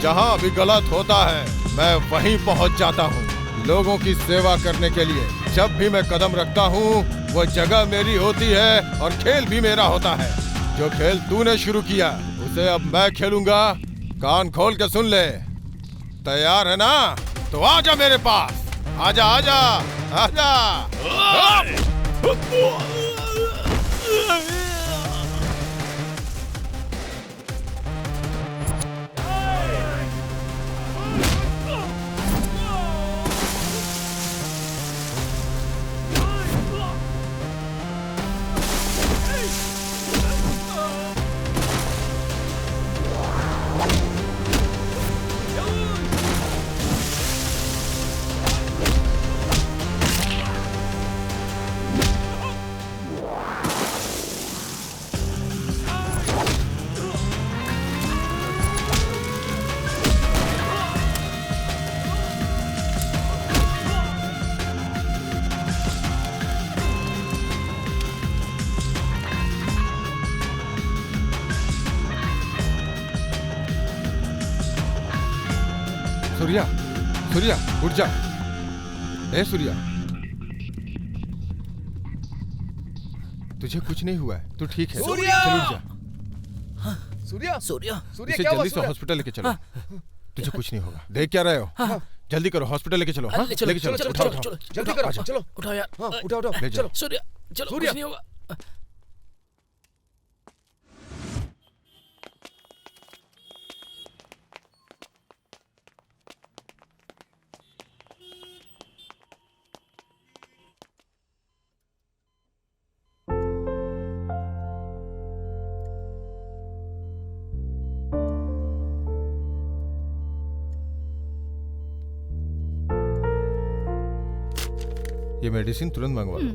जहां भी गलत होता है मैं वहीं पहुंच जाता हूं लोगों की सेवा करने के लिए। जब भी मैं कदम रखता हूं वो जगह मेरी होती है और खेल भी मेरा होता है। जो खेल तूने शुरू किया उसे अब मैं खेलूंगा। कान खोल के सुन ले। तैयार है ना? तो आजा मेरे पास। आजा आजा आजा। सूर्या, सूर्या उठ जा। ए सूर्या, तुझे कुछ नहीं हुआ है, तू ठीक है। सूर्या! चल उठ जा। सूर्या सूर्या इसे जल्दी से हॉस्पिटल लेके चलो। तुझे कुछ नहीं होगा। देख क्या रहे हो? जल्दी करो, हॉस्पिटल लेके चलो। लेके चलो, उठाओ, जल्दी करो, चलो उठाओ यार, उठाओ, ले जाओ। सूर्या चलो, कुछ नहीं होगा। ये मेडिसिन तुरंत मंगवा लो।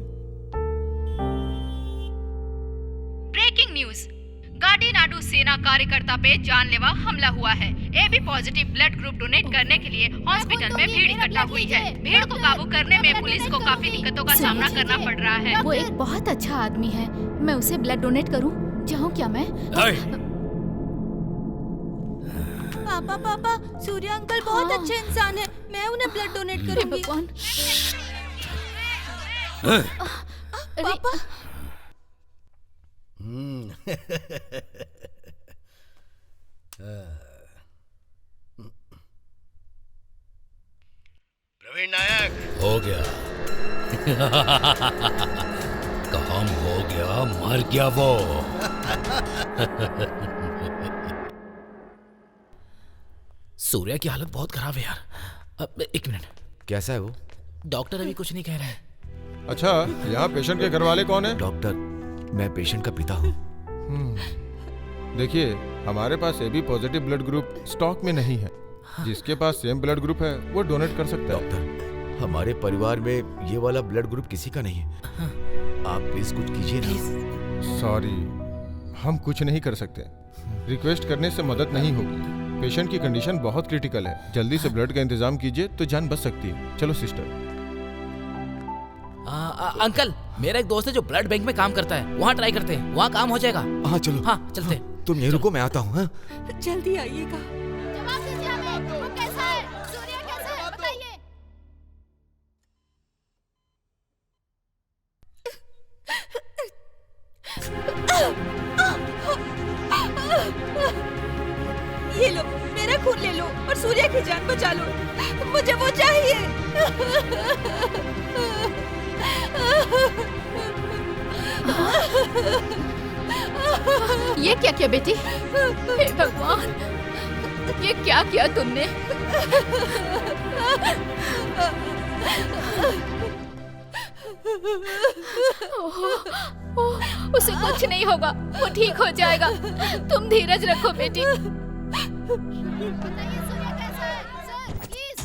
ब्रेकिंग न्यूज, गाडीनाडू सेना कार्यकर्ता पे जानलेवा हमला हुआ है। AB positive blood group donate करने के लिए हॉस्पिटल में भीड़ इकट्ठा हुई है। भीड़ को काबू करने में पुलिस को काफी दिक्कतों का सामना करना पड़ रहा है। वो एक बहुत अच्छा आदमी है, मैं उसे ब्लड डोनेट करूं? जाऊं क्या मैं? पापा पापा, सूर्या अंकल बहुत अच्छे इंसान है, मैं उन्हें ब्लड डोनेट करूंगी। पापा प्रवीण नायक हो गया। काम हो गया, मर गया वो। सूर्या की हालत बहुत खराब है यार। अब एक मिनट, कैसा है वो? डॉक्टर अभी कुछ नहीं कह रहे हैं। अच्छा, यहाँ पेशेंट के घर वाले कौन है? डॉक्टर, मैं पेशेंट का पिता हूँ। देखिए, हमारे पास AB positive blood group stock में नहीं है। जिसके पास सेम ब्लड ग्रुप है वो डोनेट कर सकता है। डॉक्टर, हमारे परिवार में ये वाला ब्लड ग्रुप किसी का नहीं है। आप प्लीज कुछ कीजिए ना। सॉरी, हम कुछ नहीं कर सकते। रिक्वेस्ट करने से मदद नहीं होगी। पेशेंट की कंडीशन बहुत क्रिटिकल है। जल्दी से ब्लड का इंतजाम कीजिए तो जान बच सकती है। चलो सिस्टर। अंकल, मेरा एक दोस्त है जो ब्लड बैंक में काम करता है, वहाँ ट्राई करते हैं, वहाँ काम हो जाएगा। हाँ चलो। हाँ चलते हैं। तुम यहीं रुको, मैं आता हूँ। जल्दी आइएगा। जवाब दीजिए हमें, वो कैसा है? सूर्या कैसा है? बताइए। ये लो, मेरा खून ले लो और सूर्या की जान बचा लो। मुझे वो चाहिए। ये क्या किया बेटी? हे भगवान, ये क्या किया तुमने? उसे कुछ नहीं होगा, वो ठीक हो जाएगा। तुम धीरज रखो बेटी। बताइए सूर्या कैसा है? Sir, please.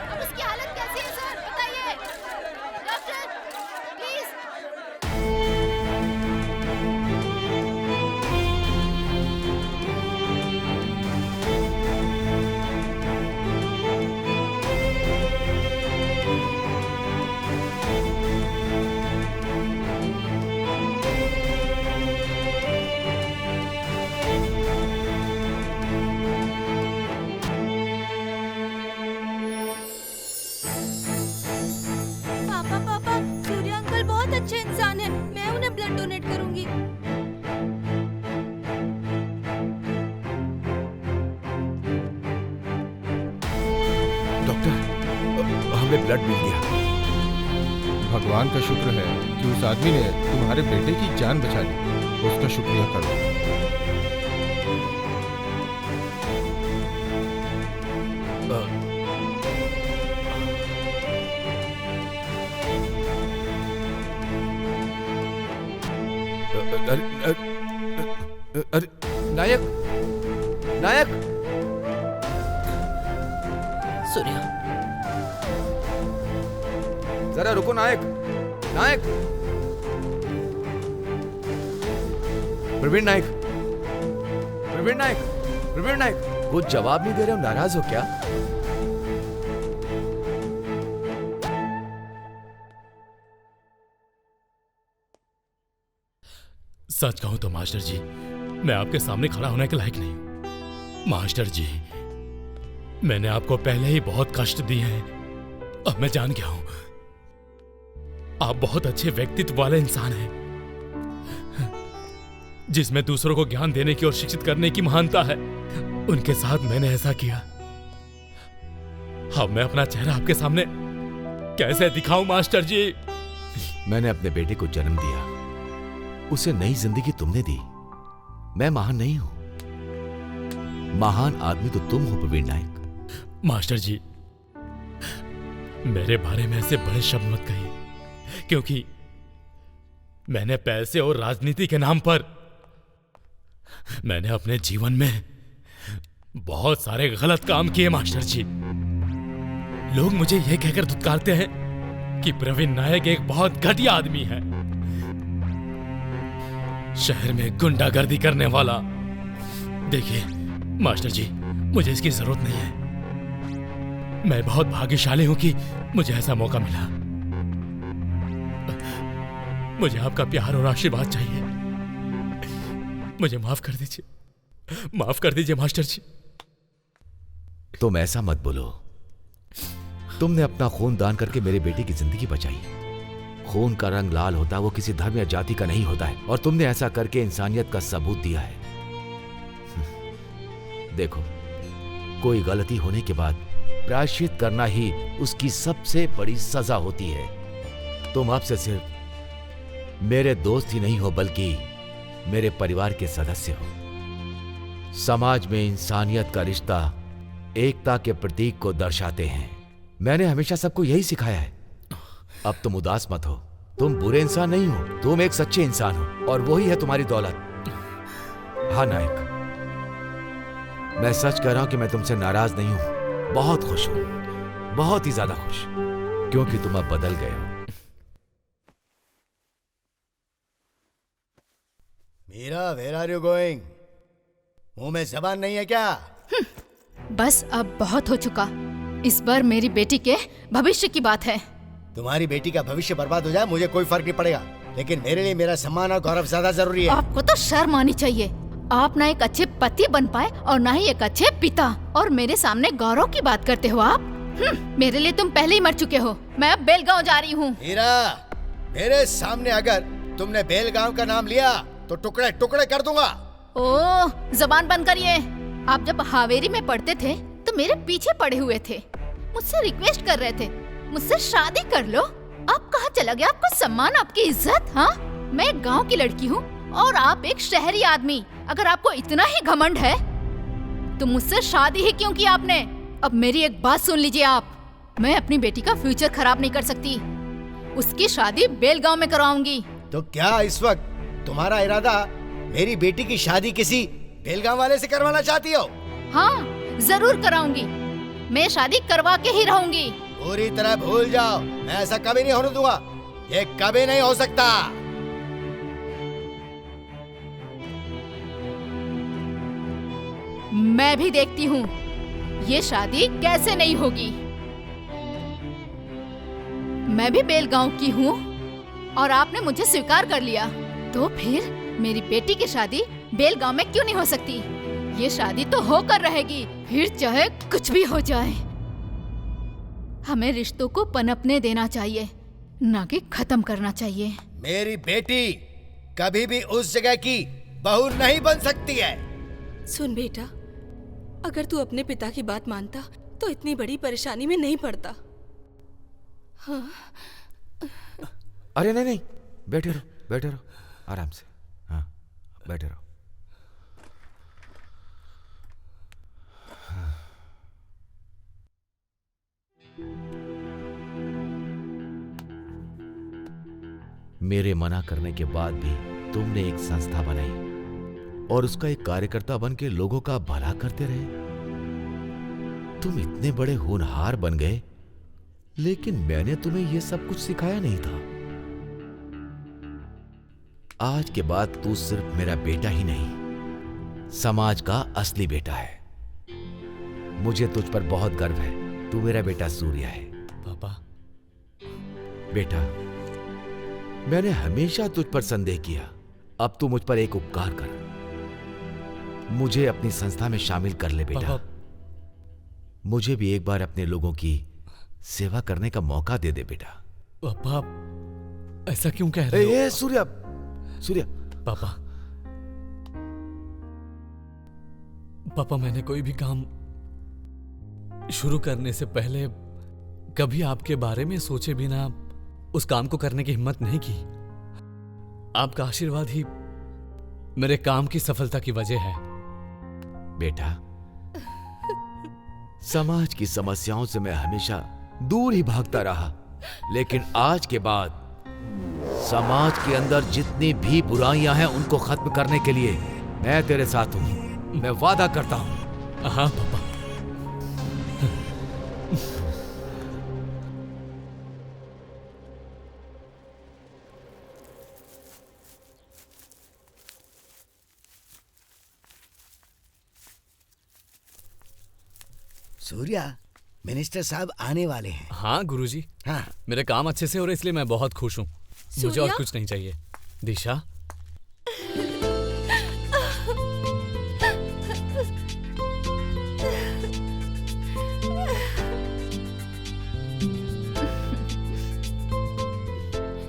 अब उसकी हालत कैसी है सर? बताइए। Doctor, please. पापा पापा, सूर्या अंकल बहुत अच्छे इंसान है, मैं उन्हें ब्लड डोनेट करूंगी। डॉक्टर, हमें ब्लड मिल गया। भगवान का शुक्र है कि उस आदमी ने तुम्हारे बेटे की जान बचा ली। उसका शुक्रिया करो। अरे नायक, नायक। सूर्या, जरा रुको नायक, नायक। प्रवीण नायक, प्रवीण नायक, प्रवीण नायक। कुछ जवाब नहीं दे रहे हो, नाराज हो क्या? सच कहूं तो मास्टर जी, मैं आपके सामने खड़ा होने के लायक नहीं हूं। मास्टर जी, मैंने आपको पहले ही बहुत कष्ट दिए हैं। अब मैं जान गया हूं, आप बहुत अच्छे व्यक्तित्व वाले इंसान हैं, जिसमें दूसरों को ज्ञान देने की और शिक्षित करने की महानता है। उनके साथ मैंने ऐसा किया। अब मैं अपना चेहरा आपके सामने कैसे दिखाऊं मास्टर जी? मैंने अपने बेटे को जन्म दिया, उसे नई जिंदगी तुमने दी। मैं महान नहीं हूं, महान आदमी तो तुम हो प्रवीण नायक। मास्टर जी, मेरे बारे में ऐसे बड़े शब्द मत कहिए, क्योंकि मैंने पैसे और राजनीति के नाम पर मैंने अपने जीवन में बहुत सारे गलत काम किए मास्टर जी। लोग मुझे यह कहकर धुतकारते हैं कि प्रवीण नायक एक बहुत घटिया आदमी है, शहर में गुंडागर्दी करने वाला। देखिए मास्टर जी, मुझे इसकी जरूरत नहीं है। मैं बहुत भाग्यशाली हूं कि मुझे ऐसा मौका मिला। मुझे आपका प्यार और आशीर्वाद चाहिए। मुझे माफ कर दीजिए, माफ कर दीजिए मास्टर जी। तुम ऐसा मत बोलो। तुमने अपना खून दान करके मेरे बेटे की जिंदगी बचाई। खून का रंग लाल होता, वो किसी धर्म या जाति का नहीं होता है, और तुमने ऐसा करके इंसानियत का सबूत दिया है। देखो, कोई गलती होने के बाद प्रायश्चित करना ही उसकी सबसे बड़ी सजा होती है। तुम अब से सिर्फ मेरे दोस्त ही नहीं हो, बल्कि मेरे परिवार के सदस्य हो। समाज में इंसानियत का रिश्ता एकता के प्रतीक को दर्शाते हैं। मैंने हमेशा सबको यही सिखाया है। अब तुम उदास मत हो। तुम बुरे इंसान नहीं हो, तुम एक सच्चे इंसान हो, और वही है तुम्हारी दौलत। हाँ नायक, मैं सच कह रहा हूं कि मैं तुमसे नाराज नहीं हूं। बहुत खुश हूं, बहुत ही ज्यादा खुश, क्योंकि तुम अब बदल गए हो। Meera, where are you going? मुंह में जबान नहीं है क्या? बस अब बहुत हो चुका। इस बार मेरी बेटी के भविष्य की बात है। तुम्हारी बेटी का भविष्य बर्बाद हो जाए मुझे कोई फर्क नहीं पड़ेगा, लेकिन मेरे लिए मेरा सम्मान और गौरव ज्यादा जरूरी है। आपको तो शर्म आनी चाहिए। आप ना एक अच्छे पति बन पाए और ना ही एक अच्छे पिता, और मेरे सामने गौरव की बात करते हो आप। मेरे लिए तुम पहले ही मर चुके हो। मैं अब बेलगांव जा रही हूँ। मीरा, मेरे सामने अगर तुमने बेलगांव का नाम लिया तो टुकड़े टुकड़े कर दूंगा। ओह, जबान बंद करिए। आप जब हावेरी में पढ़ते थे तो मेरे पीछे पड़े हुए थे, मुझसे रिक्वेस्ट कर रहे थे मुझसे शादी कर लो। आप कहाँ चला गया? आपका सम्मान, आपकी इज्जत। हाँ, मैं गांव की लड़की हूँ और आप एक शहरी आदमी। अगर आपको इतना ही घमंड है तो मुझसे शादी ही क्यों की आपने? अब मेरी एक बात सुन लीजिए आप, मैं अपनी बेटी का फ्यूचर खराब नहीं कर सकती। उसकी शादी बेलगांव में करवाऊंगी। तो क्या इस वक्त तुम्हारा इरादा मेरी बेटी की शादी किसी बेलगांव वाले से करवाना चाहती हो? हाँ, जरूर कराऊंगी। मैं शादी करवा के ही रहूंगी। पूरी तरह भूल जाओ, मैं ऐसा कभी नहीं होने दूंगा। ये कभी नहीं हो सकता। मैं भी देखती हूँ ये शादी कैसे नहीं होगी। मैं भी बेलगांव की हूँ और आपने मुझे स्वीकार कर लिया, तो फिर मेरी बेटी की शादी बेलगांव में क्यों नहीं हो सकती? ये शादी तो होकर रहेगी, फिर चाहे कुछ भी हो जाए। हमें रिश्तों को पनपने देना चाहिए, ना कि खत्म करना चाहिए। मेरी बेटी कभी भी उस जगह की बहू नहीं बन सकती है। सुन बेटा, अगर तू अपने पिता की बात मानता तो इतनी बड़ी परेशानी में नहीं पड़ता। हाँ। अरे नहीं नहीं, बैठे रहो, बैठे रहो, आराम से। हाँ, बैठे रहो। मेरे मना करने के बाद भी तुमने एक संस्था बनाई और उसका एक कार्यकर्ता बन के लोगों का भला करते रहे। तुम इतने बड़े होनहार बन गए, लेकिन मैंने तुम्हें यह सब कुछ सिखाया नहीं था। आज के बाद तू सिर्फ मेरा बेटा ही नहीं, समाज का असली बेटा है। मुझे तुझ पर बहुत गर्व है। तू मेरा बेटा सूर्या है। पापा। बेटा, मैंने हमेशा तुझ पर संदेह किया। अब तू मुझ पर एक उपकार कर, मुझे अपनी संस्था में शामिल कर ले बेटा। मुझे भी एक बार अपने लोगों की सेवा करने का मौका दे दे बेटा। पापा, ऐसा क्यों कह रहे हो? ए, सूर्या, सूर्या। पापा, मैंने कोई भी काम शुरू करने से पहले कभी आपके बारे में सोचे बिना उस काम को करने की हिम्मत नहीं की। आपका आशीर्वाद ही मेरे काम की सफलता की वजह है। बेटा, समाज की समस्याओं से मैं हमेशा दूर ही भागता रहा, लेकिन आज के बाद समाज के अंदर जितनी भी बुराइयां हैं उनको खत्म करने के लिए मैं तेरे साथ हूं। मैं वादा करता हूं। हाँ पापा। सूर्या, मिनिस्टर साहब आने वाले हैं। हाँ गुरुजी। हाँ। मेरे काम अच्छे से हो रहे इसलिए मैं बहुत खुश हूँ। मुझे और कुछ नहीं चाहिए। दिशा,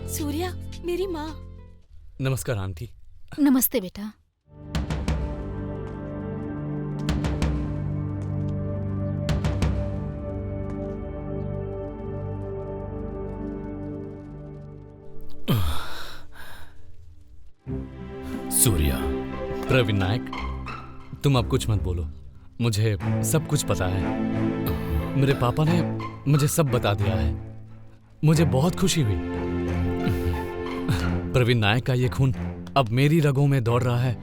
सूर्या, मेरी माँ। नमस्कार आंटी। नमस्ते बेटा। सूर्या। प्रवीण नायक, तुम अब कुछ मत बोलो। मुझे सब कुछ पता है। मेरे पापा ने मुझे सब बता दिया है। मुझे बहुत खुशी हुई। प्रवीण नायक का ये खून अब मेरी रगों में दौड़ रहा है।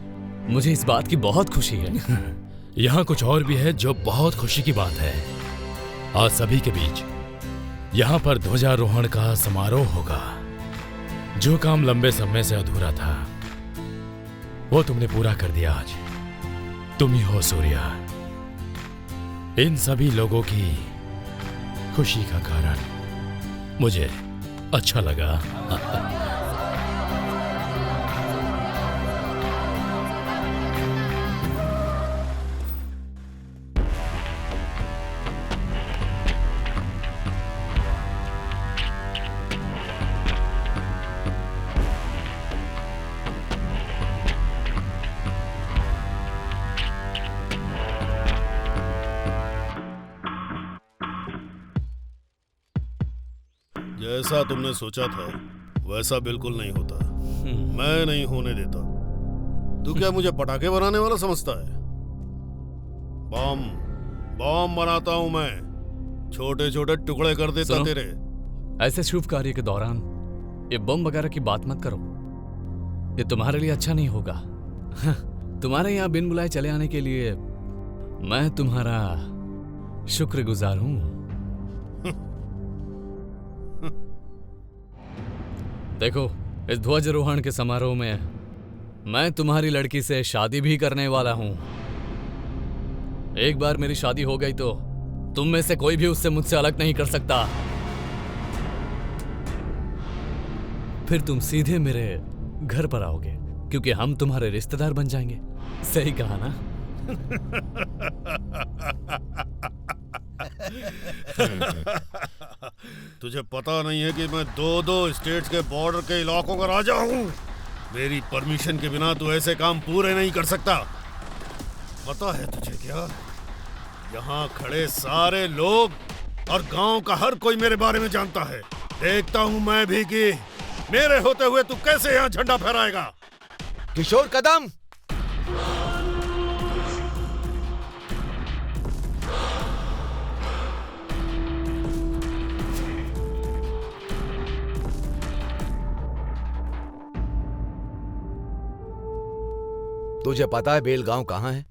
मुझे इस बात की बहुत खुशी है। यहाँ कुछ और भी है जो बहुत खुशी की बात है। आज सभी के बीच यहाँ पर ध्वजारोहण का समारोह होगा। जो काम लंबे समय से अधूरा था वो तुमने पूरा कर दिया। आज तुम ही हो सूर्या, इन सभी लोगों की खुशी का कारण। मुझे अच्छा लगा। जैसा तुमने सोचा था वैसा बिल्कुल नहीं होता। मैं नहीं होने देता। तू क्या मुझे पटाखे बनाने वाला समझता है? बम बनाता हूं मैं। छोटे छोटे टुकड़े कर देता तेरे। ऐसे शुभ कार्य के दौरान ये बम वगैरह की बात मत करो। ये तुम्हारे लिए अच्छा नहीं होगा। तुम्हारे यहाँ बिन बुलाए चले आने के लिए मैं तुम्हारा शुक्रगुजार हूं। देखो, इस ध्वजारोहण के समारोह में मैं तुम्हारी लड़की से शादी भी करने वाला हूं। एक बार मेरी शादी हो गई तो तुम में से कोई भी उससे मुझसे अलग नहीं कर सकता। फिर तुम सीधे मेरे घर पर आओगे क्योंकि हम तुम्हारे रिश्तेदार बन जाएंगे। सही कहा ना? तुझे पता नहीं है कि मैं दो स्टेट्स के बॉर्डर के इलाकों का राजा हूँ। मेरी परमिशन के बिना तू ऐसे काम पूरे नहीं कर सकता। पता है तुझे क्या? यहाँ खड़े सारे लोग और गांव का हर कोई मेरे बारे में जानता है। देखता हूँ मैं भी कि मेरे होते हुए तू कैसे यहाँ झंडा फहराएगा। किशोर कदम, तुझे पता है बेलगांव कहाँ है?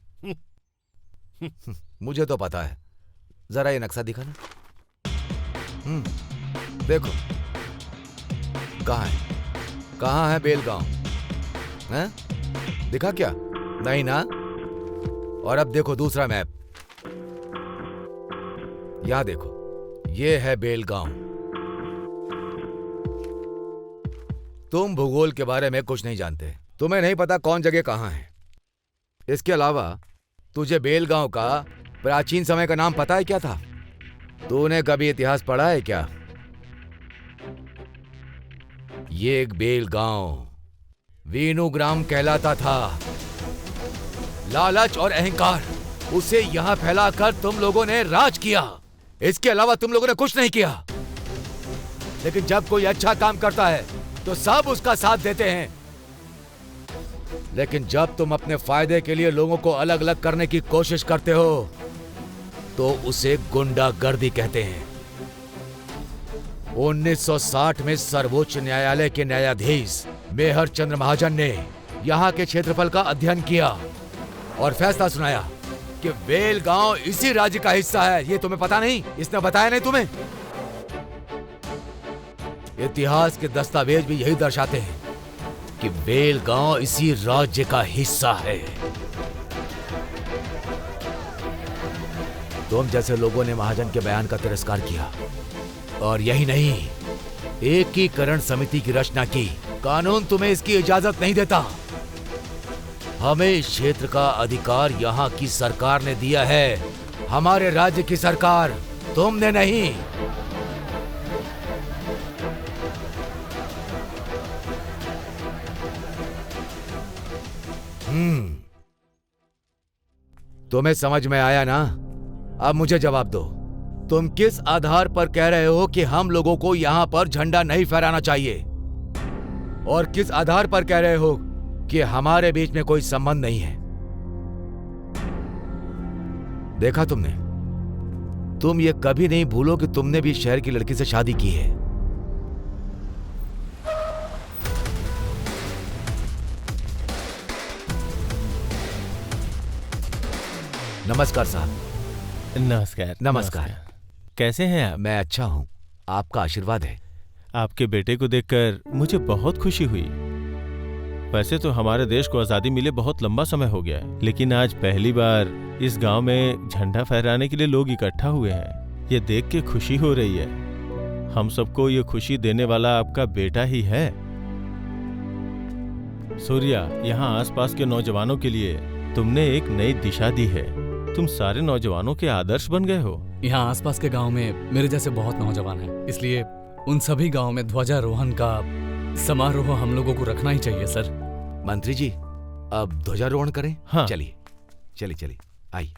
मुझे तो पता है। जरा ये नक्शा दिखा ना। देखो कहाँ है, कहाँ है बेलगांव? हैं? दिखा क्या? नहीं ना? और अब देखो दूसरा मैप। यहाँ देखो, ये है बेलगांव। तुम भूगोल के बारे में कुछ नहीं जानते, तुम्हें नहीं पता कौन जगह कहाँ है। इसके अलावा तुझे बेलगांव का प्राचीन समय का नाम पता है क्या था? तूने कभी इतिहास पढ़ा है क्या? ये एक बेलगांव वीनुग्राम कहलाता था। लालच और अहंकार, उसे यहां फैलाकर तुम लोगों ने राज किया। इसके अलावा तुम लोगों ने कुछ नहीं किया। लेकिन जब कोई अच्छा काम करता है तो सब उसका साथ देते हैं, लेकिन जब तुम अपने फायदे के लिए लोगों को अलग अलग करने की कोशिश करते हो तो उसे गुंडागर्दी कहते हैं। 1960 में सर्वोच्च न्यायालय के न्यायाधीश मेहर चंद्र महाजन ने यहाँ के क्षेत्रफल का अध्ययन किया और फैसला सुनाया कि बेलगांव इसी राज्य का हिस्सा है। ये तुम्हें पता नहीं? इसने बताया नहीं तुम्हें? इतिहास के दस्तावेज भी यही दर्शाते हैं कि बेलगांव इसी राज्य का हिस्सा है। तुम जैसे लोगों ने महाजन के बयान का तिरस्कार किया और यही नहीं, एकीकरण समिति की रचना की। कानून तुम्हें इसकी इजाजत नहीं देता। हमें इस क्षेत्र का अधिकार यहाँ की सरकार ने दिया है, हमारे राज्य की सरकार, तुमने नहीं। तुम्हें समझ में आया ना? अब मुझे जवाब दो, तुम किस आधार पर कह रहे हो कि हम लोगों को यहाँ पर झंडा नहीं फहराना चाहिए? और किस आधार पर कह रहे हो कि हमारे बीच में कोई संबंध नहीं है? देखा तुमने? तुम ये कभी नहीं भूलो कि तुमने भी शहर की लड़की से शादी की है। नमस्कार साहब। नमस्कार। नमस्कार। कैसे हैं आप? मैं अच्छा हूँ, आपका आशीर्वाद है। आपके बेटे को देखकर मुझे बहुत खुशी हुई। वैसे तो हमारे देश को आज़ादी मिले बहुत लंबा समय हो गया है, लेकिन आज पहली बार इस गांव में झंडा फहराने के लिए लोग इकट्ठा हुए हैं। ये देख के खुशी हो रही है। हम सबको ये खुशी देने वाला आपका बेटा ही है। सूर्या, यहाँ आसपास के नौजवानों के लिए तुमने एक नई दिशा दी है। तुम सारे नौजवानों के आदर्श बन गए हो। यहाँ आसपास के गांव में मेरे जैसे बहुत नौजवान हैं, इसलिए उन सभी गांव में ध्वजारोहण का समारोह हम लोगों को रखना ही चाहिए सर। मंत्री जी, अब ध्वजारोहण करें? हाँ। चलिए चलिए चलिए, आइए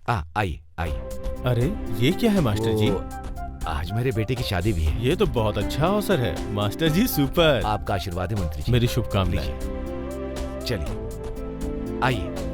आइए आइए। अरे ये क्या है मास्टर जी? आज मेरे बेटे की शादी भी है। ये तो बहुत अच्छा अवसर है मास्टर जी। सुपर। आपका आशीर्वाद है मंत्री जी। मेरी शुभकामनाएं। चलिए आइए।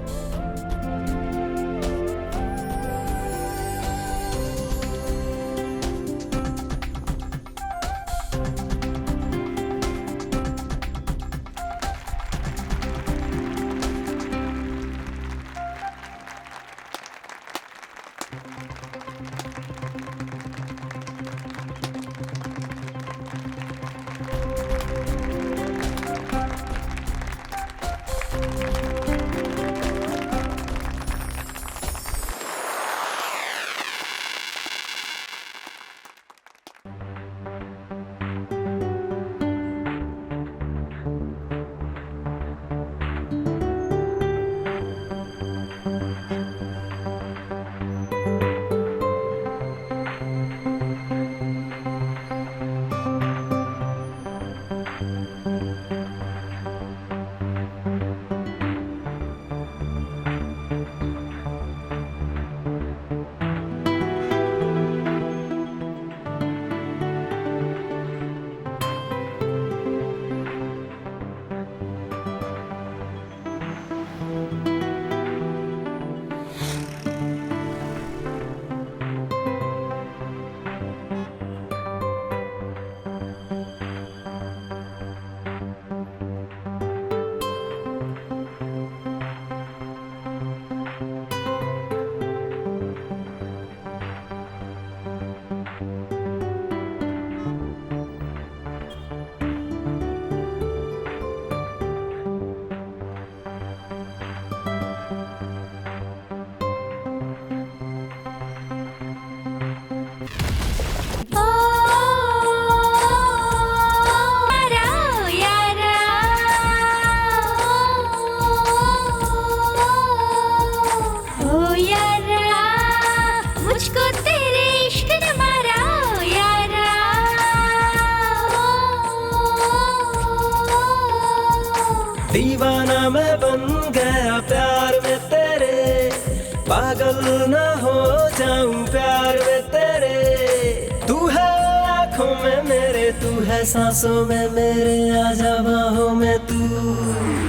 दीवाना मैं बन गया प्यार में तेरे, पागल ना हो जाऊं प्यार में तेरे। तू है आँखों में मेरे, तू है सांसों में मेरे, आजा बाहों में तू।